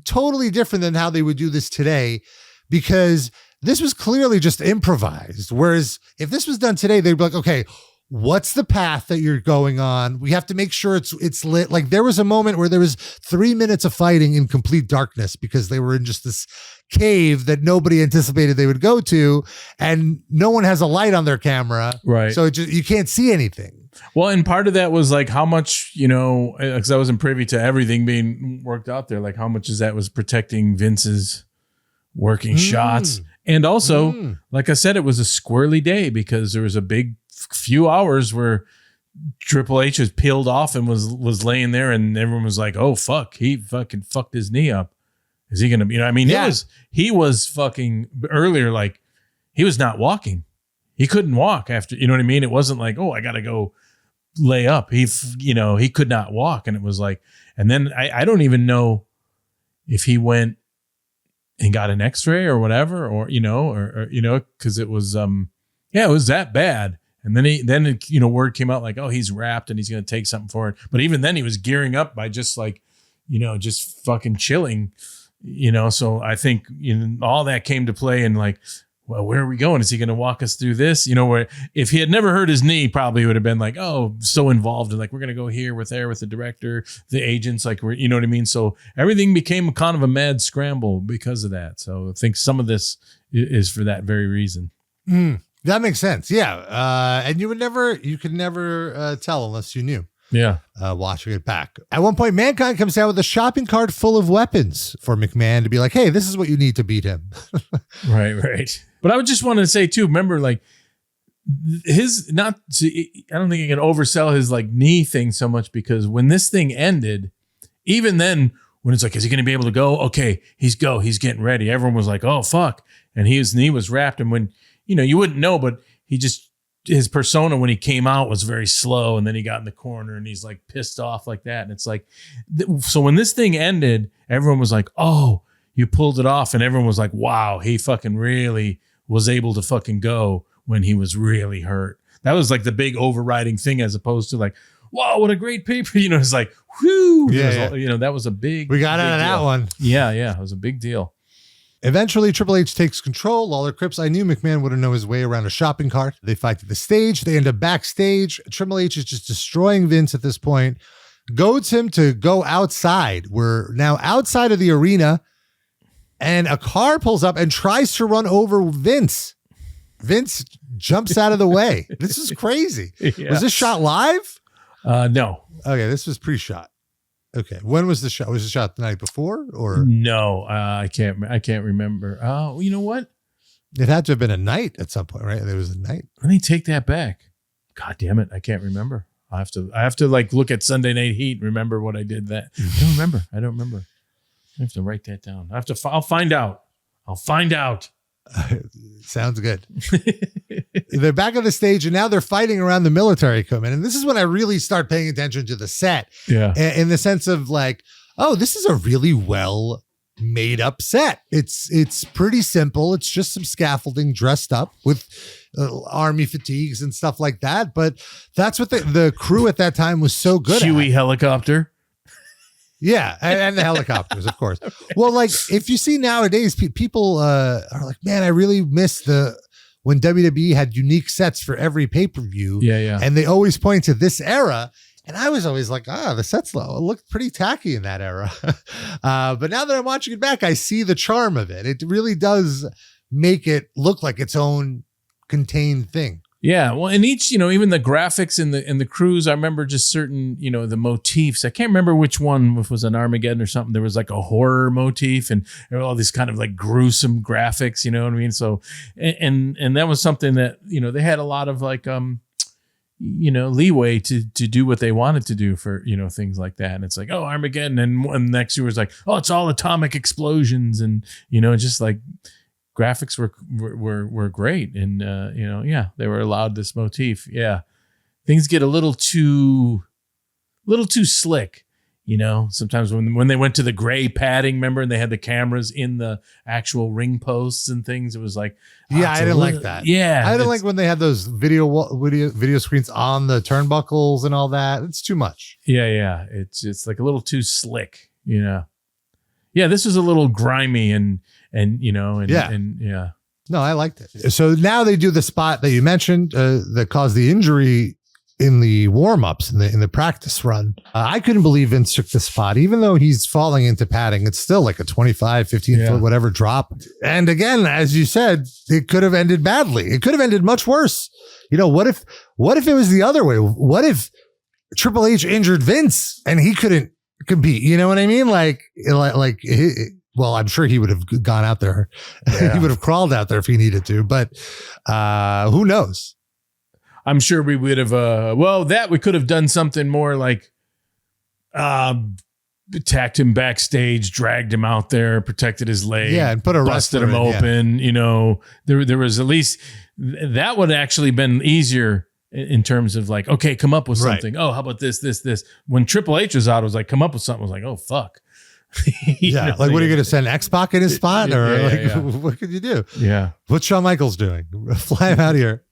totally different than how they would do this today, because this was clearly just improvised. Whereas if this was done today, they'd be like, okay, what's the path that you're going on? We have to make sure it's lit. Like there was a moment where there was 3 minutes of fighting in complete darkness because they were in just this cave that nobody anticipated they would go to, and no one has a light on their camera. Right. So you can't see anything. Well, and part of that was like how much, because I wasn't privy to everything being worked out there, like how much is that was protecting Vince's working shots. And also, like I said, it was a squirrely day because there was a big few hours where Triple H was peeled off and was laying there, and everyone was like, oh, fuck, he fucking fucked his knee up. Is he going to, he was fucking earlier, like he was not walking. He couldn't walk after, you know what I mean? It wasn't like, oh, I got to go lay up. He could not walk. And it was like, and then I don't even know if he went and got an x-ray or whatever, or cause it was, it was that bad. And then word came out like, oh, he's wrapped and he's going to take something for it. But even then he was gearing up by just like, just fucking chilling, so I think all that came to play, and like, well, where are we going? Is he going to walk us through this? Where if he had never hurt his knee, probably would have been like, oh, so involved in like, we're going to go here with the director, the agents, like we're, you know what I mean? So everything became kind of a mad scramble because of that. So I think some of this is for that very reason. That makes sense. Yeah. And you could never tell unless you knew. Yeah. Watching it back. At one point, Mankind comes down with a shopping cart full of weapons for McMahon to be like, hey, this is what you need to beat him. Right. But I would just want to say too, remember, like I don't think you can oversell his like knee thing so much, because when this thing ended, even then when it's like, is he going to be able to go? Okay, he's getting ready. Everyone was like, oh, fuck. And his knee was wrapped. And when, you wouldn't know, but his persona when he came out was very slow, and then he got in the corner and he's like pissed off like that. And it's like, so when this thing ended, everyone was like, oh, you pulled it off. And everyone was like, wow, he fucking really was able to fucking go when he was really hurt. That was like the big overriding thing, as opposed to like, wow, what a great paper. It's like, whoo. Yeah. That was a big, we got big out of that deal. one. Yeah. It was a big deal. Eventually, Triple H takes control. Lawler Cripps, I knew McMahon wouldn't know his way around a shopping cart. They fight to the stage. They end up backstage. Triple H is just destroying Vince at this point. Goads him to go outside. We're now outside of the arena, and a car pulls up and tries to run over Vince. Vince jumps out of the way. This is crazy. Yeah. Was this shot live? No. Okay, this was pre-shot. Okay, when was the shot? Was the shot the night before, or no? I can't remember. Oh, you know what? It had to have been a night at some point, right? There was a night. Let me take that back. God damn it, I can't remember. I have to like look at Sunday Night Heat and remember what I did that. I don't remember. I have to write that down. I'll find out. Sounds good. They're back on the stage, and now they're fighting around the military equipment. And this is when I really start paying attention to the set. Yeah. In the sense of like, oh, this is a really well made up set. It's pretty simple. It's just some scaffolding dressed up with army fatigues and stuff like that. But that's what the crew at that time was so good Huey at. helicopter. Yeah, and the helicopters, of course. Well, like if you see nowadays, people are like, man, I really miss when WWE had unique sets for every pay-per-view. Yeah. And they always point to this era. And I was always like, the sets looked pretty tacky in that era. But now that I'm watching it back, I see the charm of it. It really does make it look like its own contained thing. Yeah, well, and each, even the graphics in the crews, I remember just certain, the motifs. I can't remember which one, if it was an Armageddon or something. There was like a horror motif, and there were all these kind of like gruesome graphics. You know what I mean? So, and that was something that they had a lot of like leeway to do what they wanted to do for things like that. And it's like, Armageddon, and next year was like, it's all atomic explosions, and just like. Graphics were great, and they were allowed this motif. Yeah, things get a little too slick. Sometimes when they went to the gray padding, remember, and they had the cameras in the actual ring posts and things. It was like, I didn't like that. Yeah, I didn't like when they had those video screens on the turnbuckles and all that. It's too much. Yeah. It's like a little too slick. Yeah, this was a little grimy and yeah. No, I liked it. So now they do the spot that you mentioned that caused the injury in the warm-ups in the practice run. I couldn't believe Vince took the spot, even though he's falling into padding. It's still like a 25, 15 foot, whatever drop. And again, as you said, it could have ended badly. It could have ended much worse. What if it was the other way? What if Triple H injured Vince and he couldn't compete? You know what I mean? Well, I'm sure he would have gone out there. Yeah. He would have crawled out there if he needed to, but who knows? I'm sure we would have, we could have done something more like attacked him backstage, dragged him out there, protected his leg, and put a busted him open. Yeah. There was at least, that would actually been easier in terms of like, okay, come up with something. Right. Oh, how about this? When Triple H was out, it was like, come up with something. I was like, oh, fuck. What are you going to send X-Pac in his spot, or what could you do? Yeah, what's Shawn Michaels doing? Fly him out of here.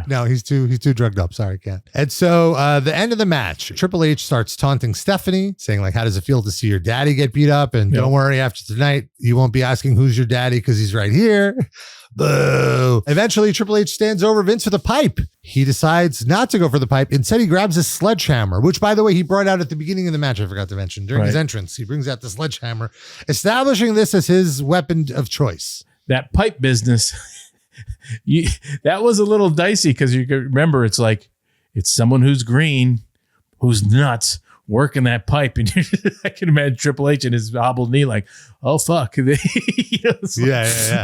No, he's too drugged up. Sorry, can't. And so the end of the match, Triple H starts taunting Stephanie, saying like, how does it feel to see your daddy get beat up? And don't worry, after tonight you won't be asking who's your daddy because he's right here. Boo. Eventually, Triple H stands over Vince with a pipe. He decides not to go for the pipe. Instead, he grabs a sledgehammer, which, by the way, he brought out at the beginning of the match. I forgot to mention. During his entrance, he brings out the sledgehammer, establishing this as his weapon of choice. That pipe business, that was a little dicey because you remember, it's like, it's someone who's green, who's nuts, working that pipe, and I can imagine Triple H and his hobbled knee, like, oh fuck, Yeah.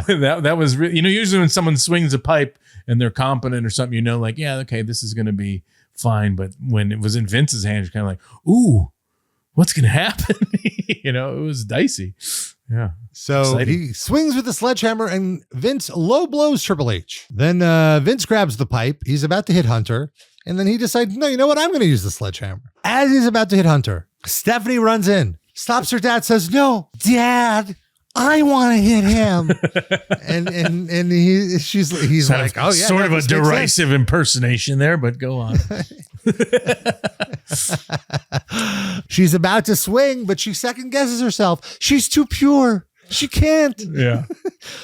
That was really, usually when someone swings a pipe and they're competent or something, like, yeah, okay, this is going to be fine. But when it was in Vince's hands, you're kind of like, ooh, what's going to happen? It was dicey. Yeah. So exciting. He swings with the sledgehammer and Vince low blows Triple H. Then Vince grabs the pipe. He's about to hit Hunter. And then he decides, no, you know what? I'm going to use the sledgehammer. As he's about to hit Hunter, Stephanie runs in, stops her dad, says, no, Dad, I want to hit him. and he's like, oh yeah. Sort of a derisive impersonation there, but go on. She's about to swing, but she second guesses herself. She's too pure. She can't. Yeah.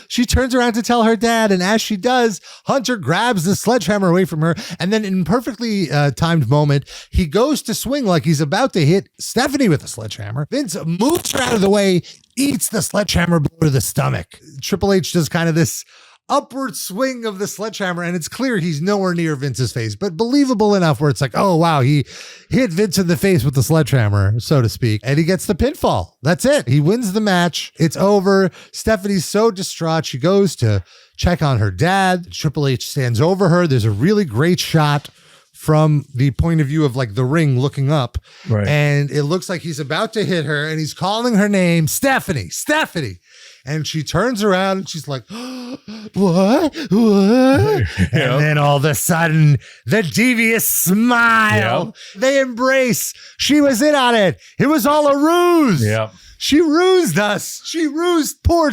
She turns around to tell her dad, and as she does, Hunter grabs the sledgehammer away from her, and then in perfectly timed moment, he goes to swing like he's about to hit Stephanie with the sledgehammer. Vince moves her out of the way, eats the sledgehammer blow to the stomach. Triple H does kind of this upward swing of the sledgehammer, and it's clear he's nowhere near Vince's face, but believable enough where it's like, oh wow, he hit Vince in the face with the sledgehammer, so to speak, and he gets the pinfall. That's it. He wins the match. It's over. Stephanie's so distraught. She goes to check on her dad. Triple H stands over her. There's a really great shot from the point of view of like the ring looking up. Right. And it looks like he's about to hit her and he's calling her name, Stephanie. And she turns around and she's like, what? And then all of a sudden, the devious smile. Yep. They embrace. She was in on it. It was all a ruse. Yep. She rused us. She rused poor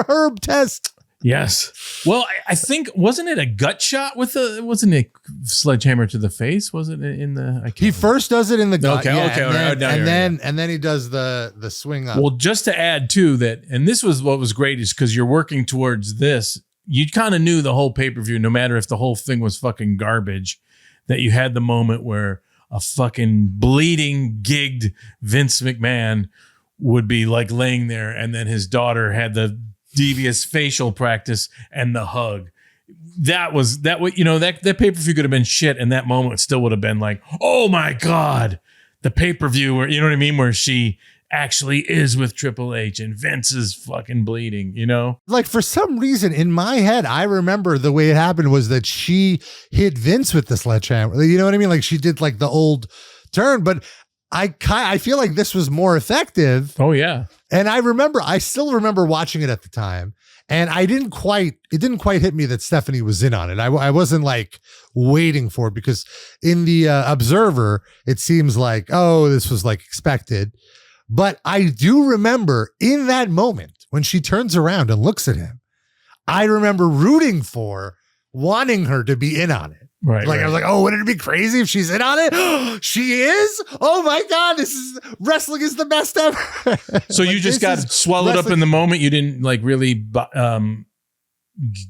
Herb Test. Yes. Well, I think wasn't it a gut shot with wasn't it sledgehammer to the face? Wasn't it in the? He first does it in the gut. Okay. And then he does the swing up. Well, just to add to that, and this was what was great is because you're working towards this. You kind of knew the whole pay-per-view, no matter if the whole thing was fucking garbage, that you had the moment where a fucking bleeding, gigged Vince McMahon would be like laying there, and then his daughter had the devious facial practice and the hug. That pay-per-view could have been shit, and that moment still would have been like, oh my God, the pay-per-view where, you know what I mean? Where she actually is with Triple H and Vince is fucking bleeding, you know? Like for some reason in my head, I remember the way it happened was that she hit Vince with the sledgehammer. You know what I mean? Like she did like the old turn, but I feel like this was more effective. Oh yeah. And I still remember watching it at the time, and it didn't quite hit me that Stephanie was in on it. I wasn't like waiting for it because in the Observer, it seems like, oh, this was like expected. But I do remember in that moment when she turns around and looks at him, I remember rooting for, wanting her to be in on it. Right. I was like, oh, wouldn't it be crazy if she's in on it? She is? Oh my God, wrestling is the best ever. So you just got swallowed up in the moment. You didn't like really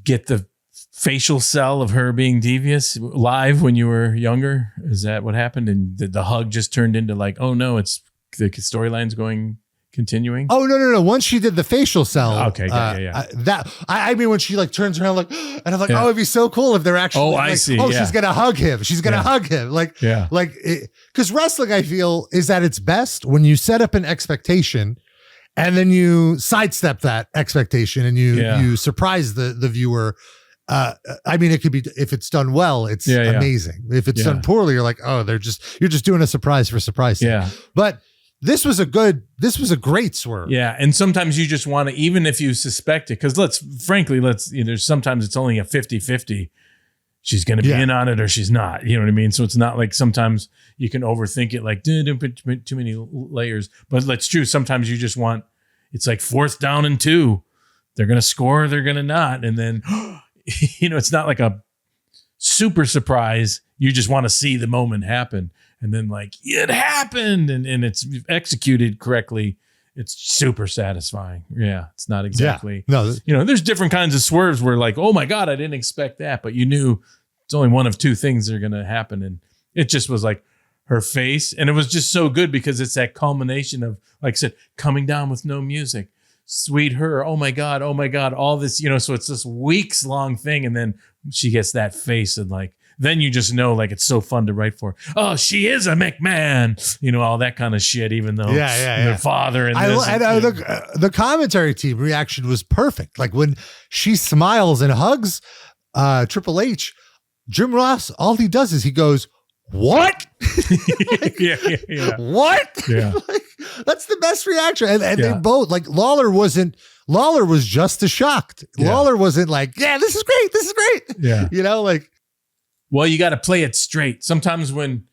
get the facial cell of her being devious live when you were younger. Is that what happened? And the hug just turned into like, oh no, it's the storyline's continuing. Oh no! Once she did the facial cell, okay, yeah. I mean, when she like turns around, like, and I'm like, oh, it'd be so cool if they're actually. Oh, like, I see. Oh, she's gonna hug him. She's gonna hug him. Like, because wrestling, I feel, is at its best when you set up an expectation, and then you sidestep that expectation, and you surprise the viewer. I mean, it could be, if it's done well, it's amazing. If it's done poorly, you're like, oh, you're just doing a surprise for surprise. Yeah, but. This was a great swerve. Yeah. And sometimes you just want to, even if you suspect it, because there's sometimes it's only a 50-50. She's going to be in on it or she's not. You know what I mean? So it's not like sometimes you can overthink it, like, don't put too many layers. But that's true. Sometimes you just want, it's like 4th down and 2. They're going to score, they're going to not. And then, it's not like a super surprise. You just want to see the moment happen. And then like, it happened and it's executed correctly. It's super satisfying. Yeah. It's not exactly, there's different kinds of swerves where like, oh my God, I didn't expect that. But you knew it's only one of two things that are going to happen. And it just was like her face. And it was just so good because it's that culmination of, like I said, coming down with no music. Sweet her. Oh my God. All this, so it's this weeks long thing. And then she gets that face and like, then you just know, like, it's so fun to write for. Oh, she is a McMahon, all that kind of shit, even though their father and the commentary team reaction was perfect. Like when she smiles and hugs Triple H, Jim Ross, all he does is he goes, what? What? Yeah. Like, that's the best reaction. And they both, like, Lawler was just as shocked. Yeah. Lawler wasn't like, yeah, this is great. Yeah. Like, well, you got to play it straight. Sometimes one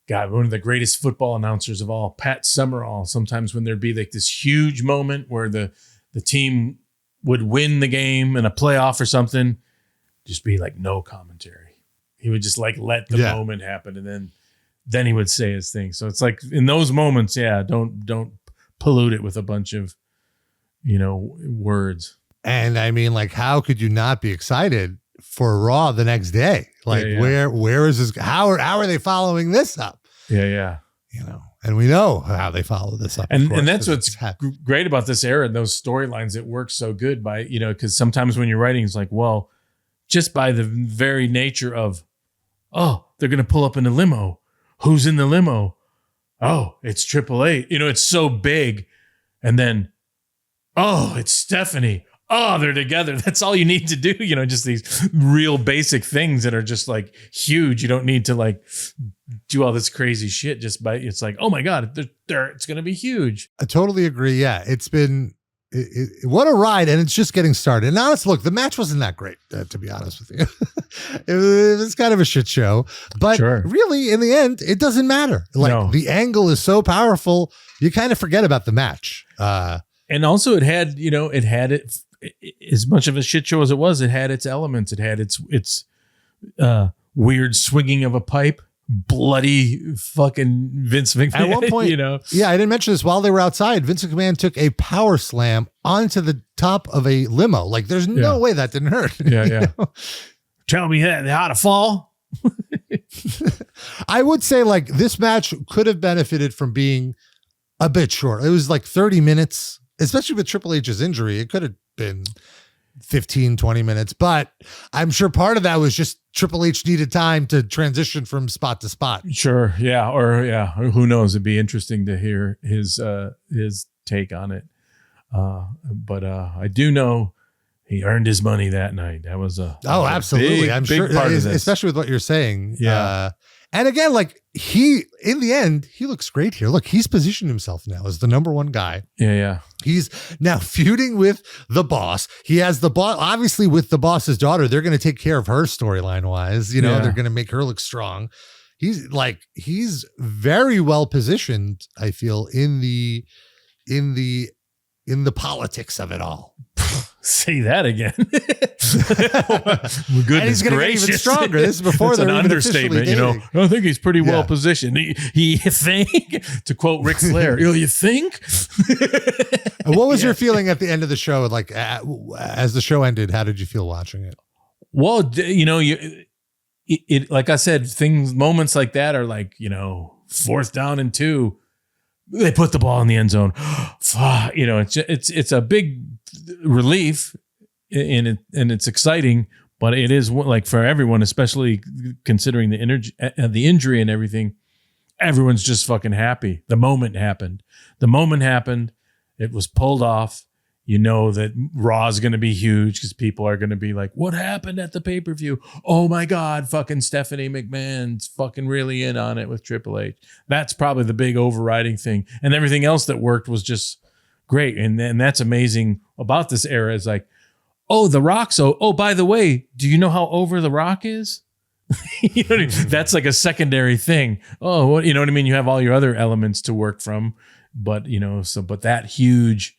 of the greatest football announcers of all, Pat Summerall, sometimes when there'd be like this huge moment where the team would win the game in a playoff or something, just be like, no commentary. He would just like let the moment happen. And then he would say his thing. So it's like in those moments, don't pollute it with a bunch of, words. And I mean, like, how could you not be excited for Raw the next day? Like, where is this? How are they following this up? Yeah. And we know how they follow this up. And that's what's great about this era and those storylines. It works so good by, because sometimes when you're writing, it's like, well, just by the very nature of, oh, they're going to pull up in a limo. Who's in the limo? Oh, it's Triple H. It's so big. And then, oh, it's Stephanie. Oh, they're together. That's all you need to do. Just these real basic things that are just like huge. You don't need to like do all this crazy shit it's like, oh my God, it's going to be huge. I totally agree. Yeah. It's been, what a ride. And it's just getting started. And honestly, look, the match wasn't that great, to be honest with you. It was kind of a shit show, but really in the end, it doesn't matter. Like the angle is so powerful. You kind of forget about the match. And also it had as much of a shit show as it was, it had its elements. It had its weird swinging of a pipe, bloody fucking Vince McMahon. At one point, yeah, I didn't mention this. While they were outside, Vince McMahon took a power slam onto the top of a limo. Like, there's no way that didn't hurt. Yeah. Tell me how to fall. I would say, like, this match could have benefited from being a bit short. It was like 30 minutes, especially with Triple H's injury. It could have been 15, 20 minutes, but I'm sure part of that was just Triple H needed time to transition from spot to spot. Sure. Yeah. Or who knows? It'd be interesting to hear his take on it. But I do know he earned his money that night. That was absolutely. I'm sure, part of this. Especially with what you're saying. Yeah. And again, like, in the end, he looks great here. Look, he's positioned himself now as the number one guy. Yeah. He's now feuding with the boss. He has the boss, obviously, with the boss's daughter. They're going to take care of her storyline wise. They're going to make her look strong. He's very well positioned, I feel, in the politics of it all. Say that again. Goodness and he's going to get even stronger. This is before they're an understatement. I think he's pretty well positioned. He think, to quote Ric Flair, you think? What was your feeling at the end of the show? Like, as the show ended, how did you feel watching it? Well, it like I said, moments like that are like, 4th down and 2. They put the ball in the end zone. It's a big relief, and it's exciting, but it is like for everyone, especially considering the injury and everything. Everyone's just fucking happy. The moment happened. It was pulled off. You know that Raw is going to be huge because people are going to be like, what happened at the pay-per-view? Oh my God, fucking Stephanie McMahon's fucking really in on it with Triple H. That's probably the big overriding thing. And everything else that worked was just great. And that's amazing about this era is like, oh, The Rock. So, by the way, do you know how over The Rock is? You know what I mean? That's like a secondary thing. Oh, what, you know what I mean? You have all your other elements to work from, but but that huge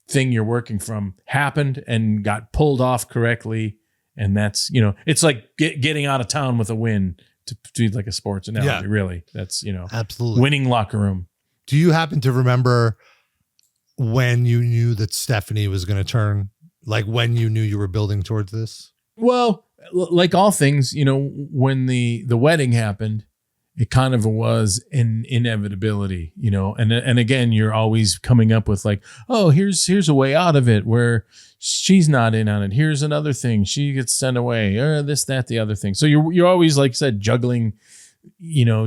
thing you're working from happened and got pulled off correctly, and that's it's like getting out of town with a win, to do like a sports analogy. Really, that's absolutely winning locker room. Do you happen to remember when you knew that Stephanie was going to turn, like when you knew you were building towards this? Well, like all things, when the wedding happened, it kind of was an inevitability, and again, you're always coming up with like, oh, here's a way out of it where she's not in on it. Here's another thing. She gets sent away, or this, that, the other thing. So you're always, like I said, juggling,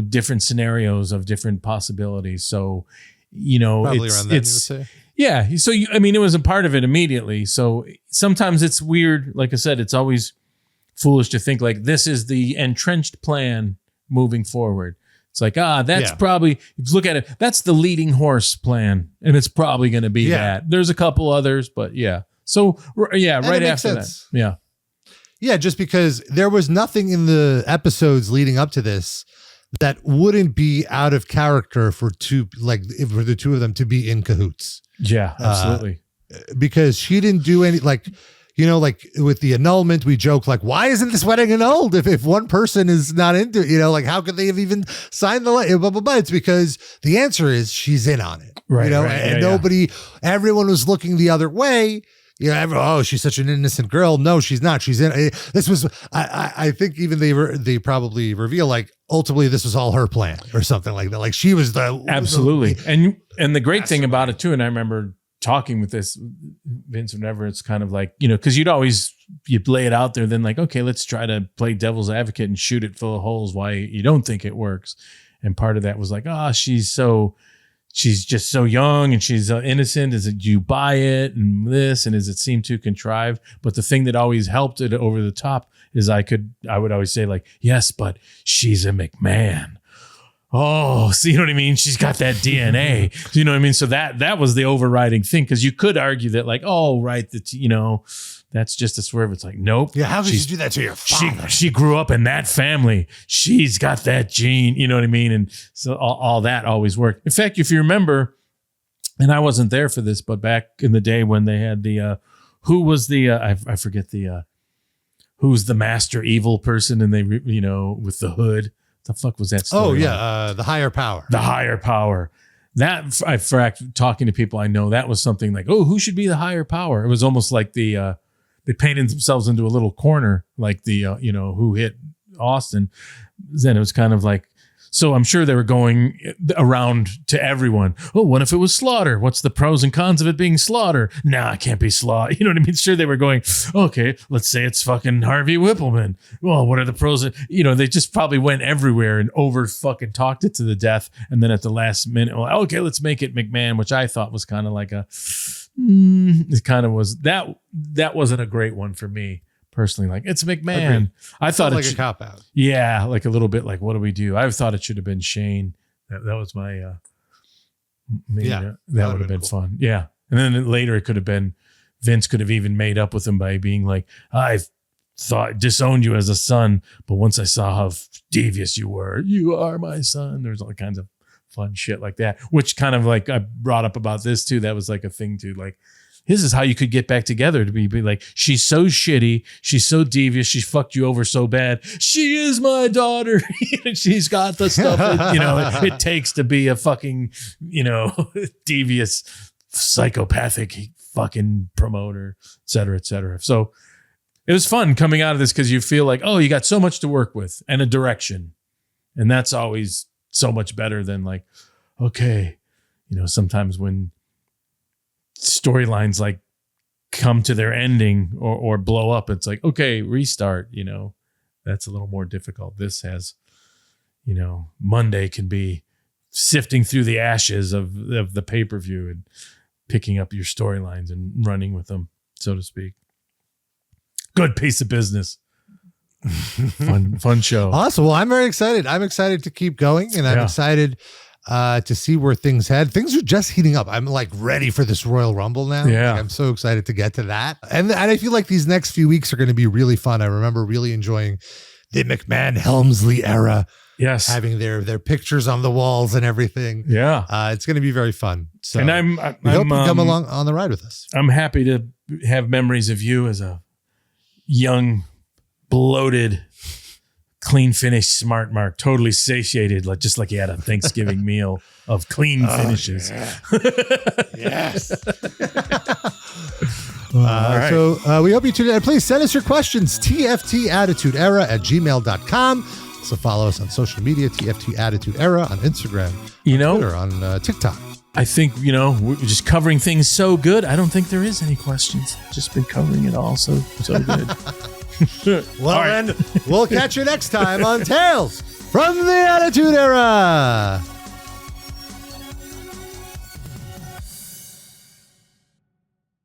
different scenarios of different possibilities. So, probably around then, you would say. Yeah. So, it was a part of it immediately. So sometimes it's weird. Like I said, it's always foolish to think like this is the entrenched plan moving forward. It's like, that's probably, if you look at it, that's the leading horse plan. And it's probably going to be that. There's a couple others, but yeah. So, and right after that. Yeah. Yeah. Just because there was nothing in the episodes leading up to this that wouldn't be out of character for the two of them to be in cahoots. Yeah, absolutely. Because she didn't do any, like with the annulment, we joke like, why isn't this wedding annulled if one person is not into it? Like, how could they have even signed the blah, blah, blah. It's because the answer is she's in on it. Right. Everyone was looking the other way. She's such an innocent girl. No, she's not. She's in. This was, I think even they probably reveal like ultimately this was all her plan or something like that. Like she was absolutely. And the great thing about it too, and I remember talking with this Vince whenever it's kind of like, because you'd lay it out there, then like, okay, let's try to play devil's advocate and shoot it full of holes why you don't think it works. And part of that was like, she's just so young and she's innocent. Is it you buy it and this, and does it seem too contrived? But the thing that always helped it over the top is I would always say like, yes, but she's a McMahon. Oh, so you know what I mean? She's got that DNA. You know what I mean? So that was the overriding thing, because you could argue that like, oh, right, that's just a swerve. It's like, nope. Yeah, how could you do that to your father? She grew up in that family. She's got that gene. You know what I mean? And so all that always worked. In fact, if you remember, and I wasn't there for this, but back in the day when they had the who was the I forget the who's the master evil person, and they with the hood. The fuck was that story? Oh yeah, the higher power. The higher power. That talking to people I know, that was something like, oh, who should be the higher power? It was almost like they painted themselves into a little corner, like the who hit Austin. Then it was kind of like, so I'm sure they were going around to everyone. Oh, what if it was Slaughter? What's the pros and cons of it being Slaughter? Nah, it can't be Slaughter. You know what I mean? Sure, they were going, okay, let's say it's fucking Harvey Whippleman. Well, what are the pros? They just probably went everywhere and over fucking talked it to the death. And then at the last minute, well, okay, let's make it McMahon, which I thought was kind of like it kind of was. That wasn't a great one for me. Personally, like, it's McMahon. Agreed. I thought like a cop out. Yeah, like a little bit like, what do we do? I thought it should have been Shane. That was my that would have been cool. Fun. Yeah. And then later it could have been Vince could have even made up with him by being like, I thought disowned you as a son, but once I saw how devious you were, you are my son. There's all kinds of fun shit like that, which kind of like I brought up about this too. That was like a thing too, like, this is how you could get back together, to be like, she's so shitty. She's so devious. She fucked you over so bad. She is my daughter. She's got the stuff that, it takes to be a fucking, devious, psychopathic fucking promoter, et cetera, et cetera. So it was fun coming out of this because you feel like, oh, you got so much to work with and a direction. And that's always so much better than like, okay, sometimes when storylines like come to their ending or blow up, it's like, okay, restart, that's a little more difficult. This has, Monday can be sifting through the ashes of the pay-per-view and picking up your storylines and running with them, so to speak. Good piece of business. Fun show. Awesome. Well, I'm very excited. I'm excited to keep going, and I'm excited to see where things head. Things are just heating up. I'm like ready for this Royal Rumble now. Yeah. Like, I'm so excited to get to that. And I feel like these next few weeks are going to be really fun. I remember really enjoying the McMahon Helmsley era. Yes. Having their pictures on the walls and everything. Yeah. It's going to be very fun. So and I hope you come along on the ride with us. I'm happy to have memories of you as a young, bloated, clean finished smart mark, totally satiated, just like he had a Thanksgiving meal of clean finishes. Yeah. Yes. Right. So we hope you tune in. Please send us your questions, tftattitudeera@gmail.com. So follow us on social media, TFT Attitude Era on Instagram, on Twitter, on TikTok. I think, we're just covering things so good. I don't think there is any questions. Just been covering it all so good. Well, then, we'll catch you next time on Tales from the Attitude Era.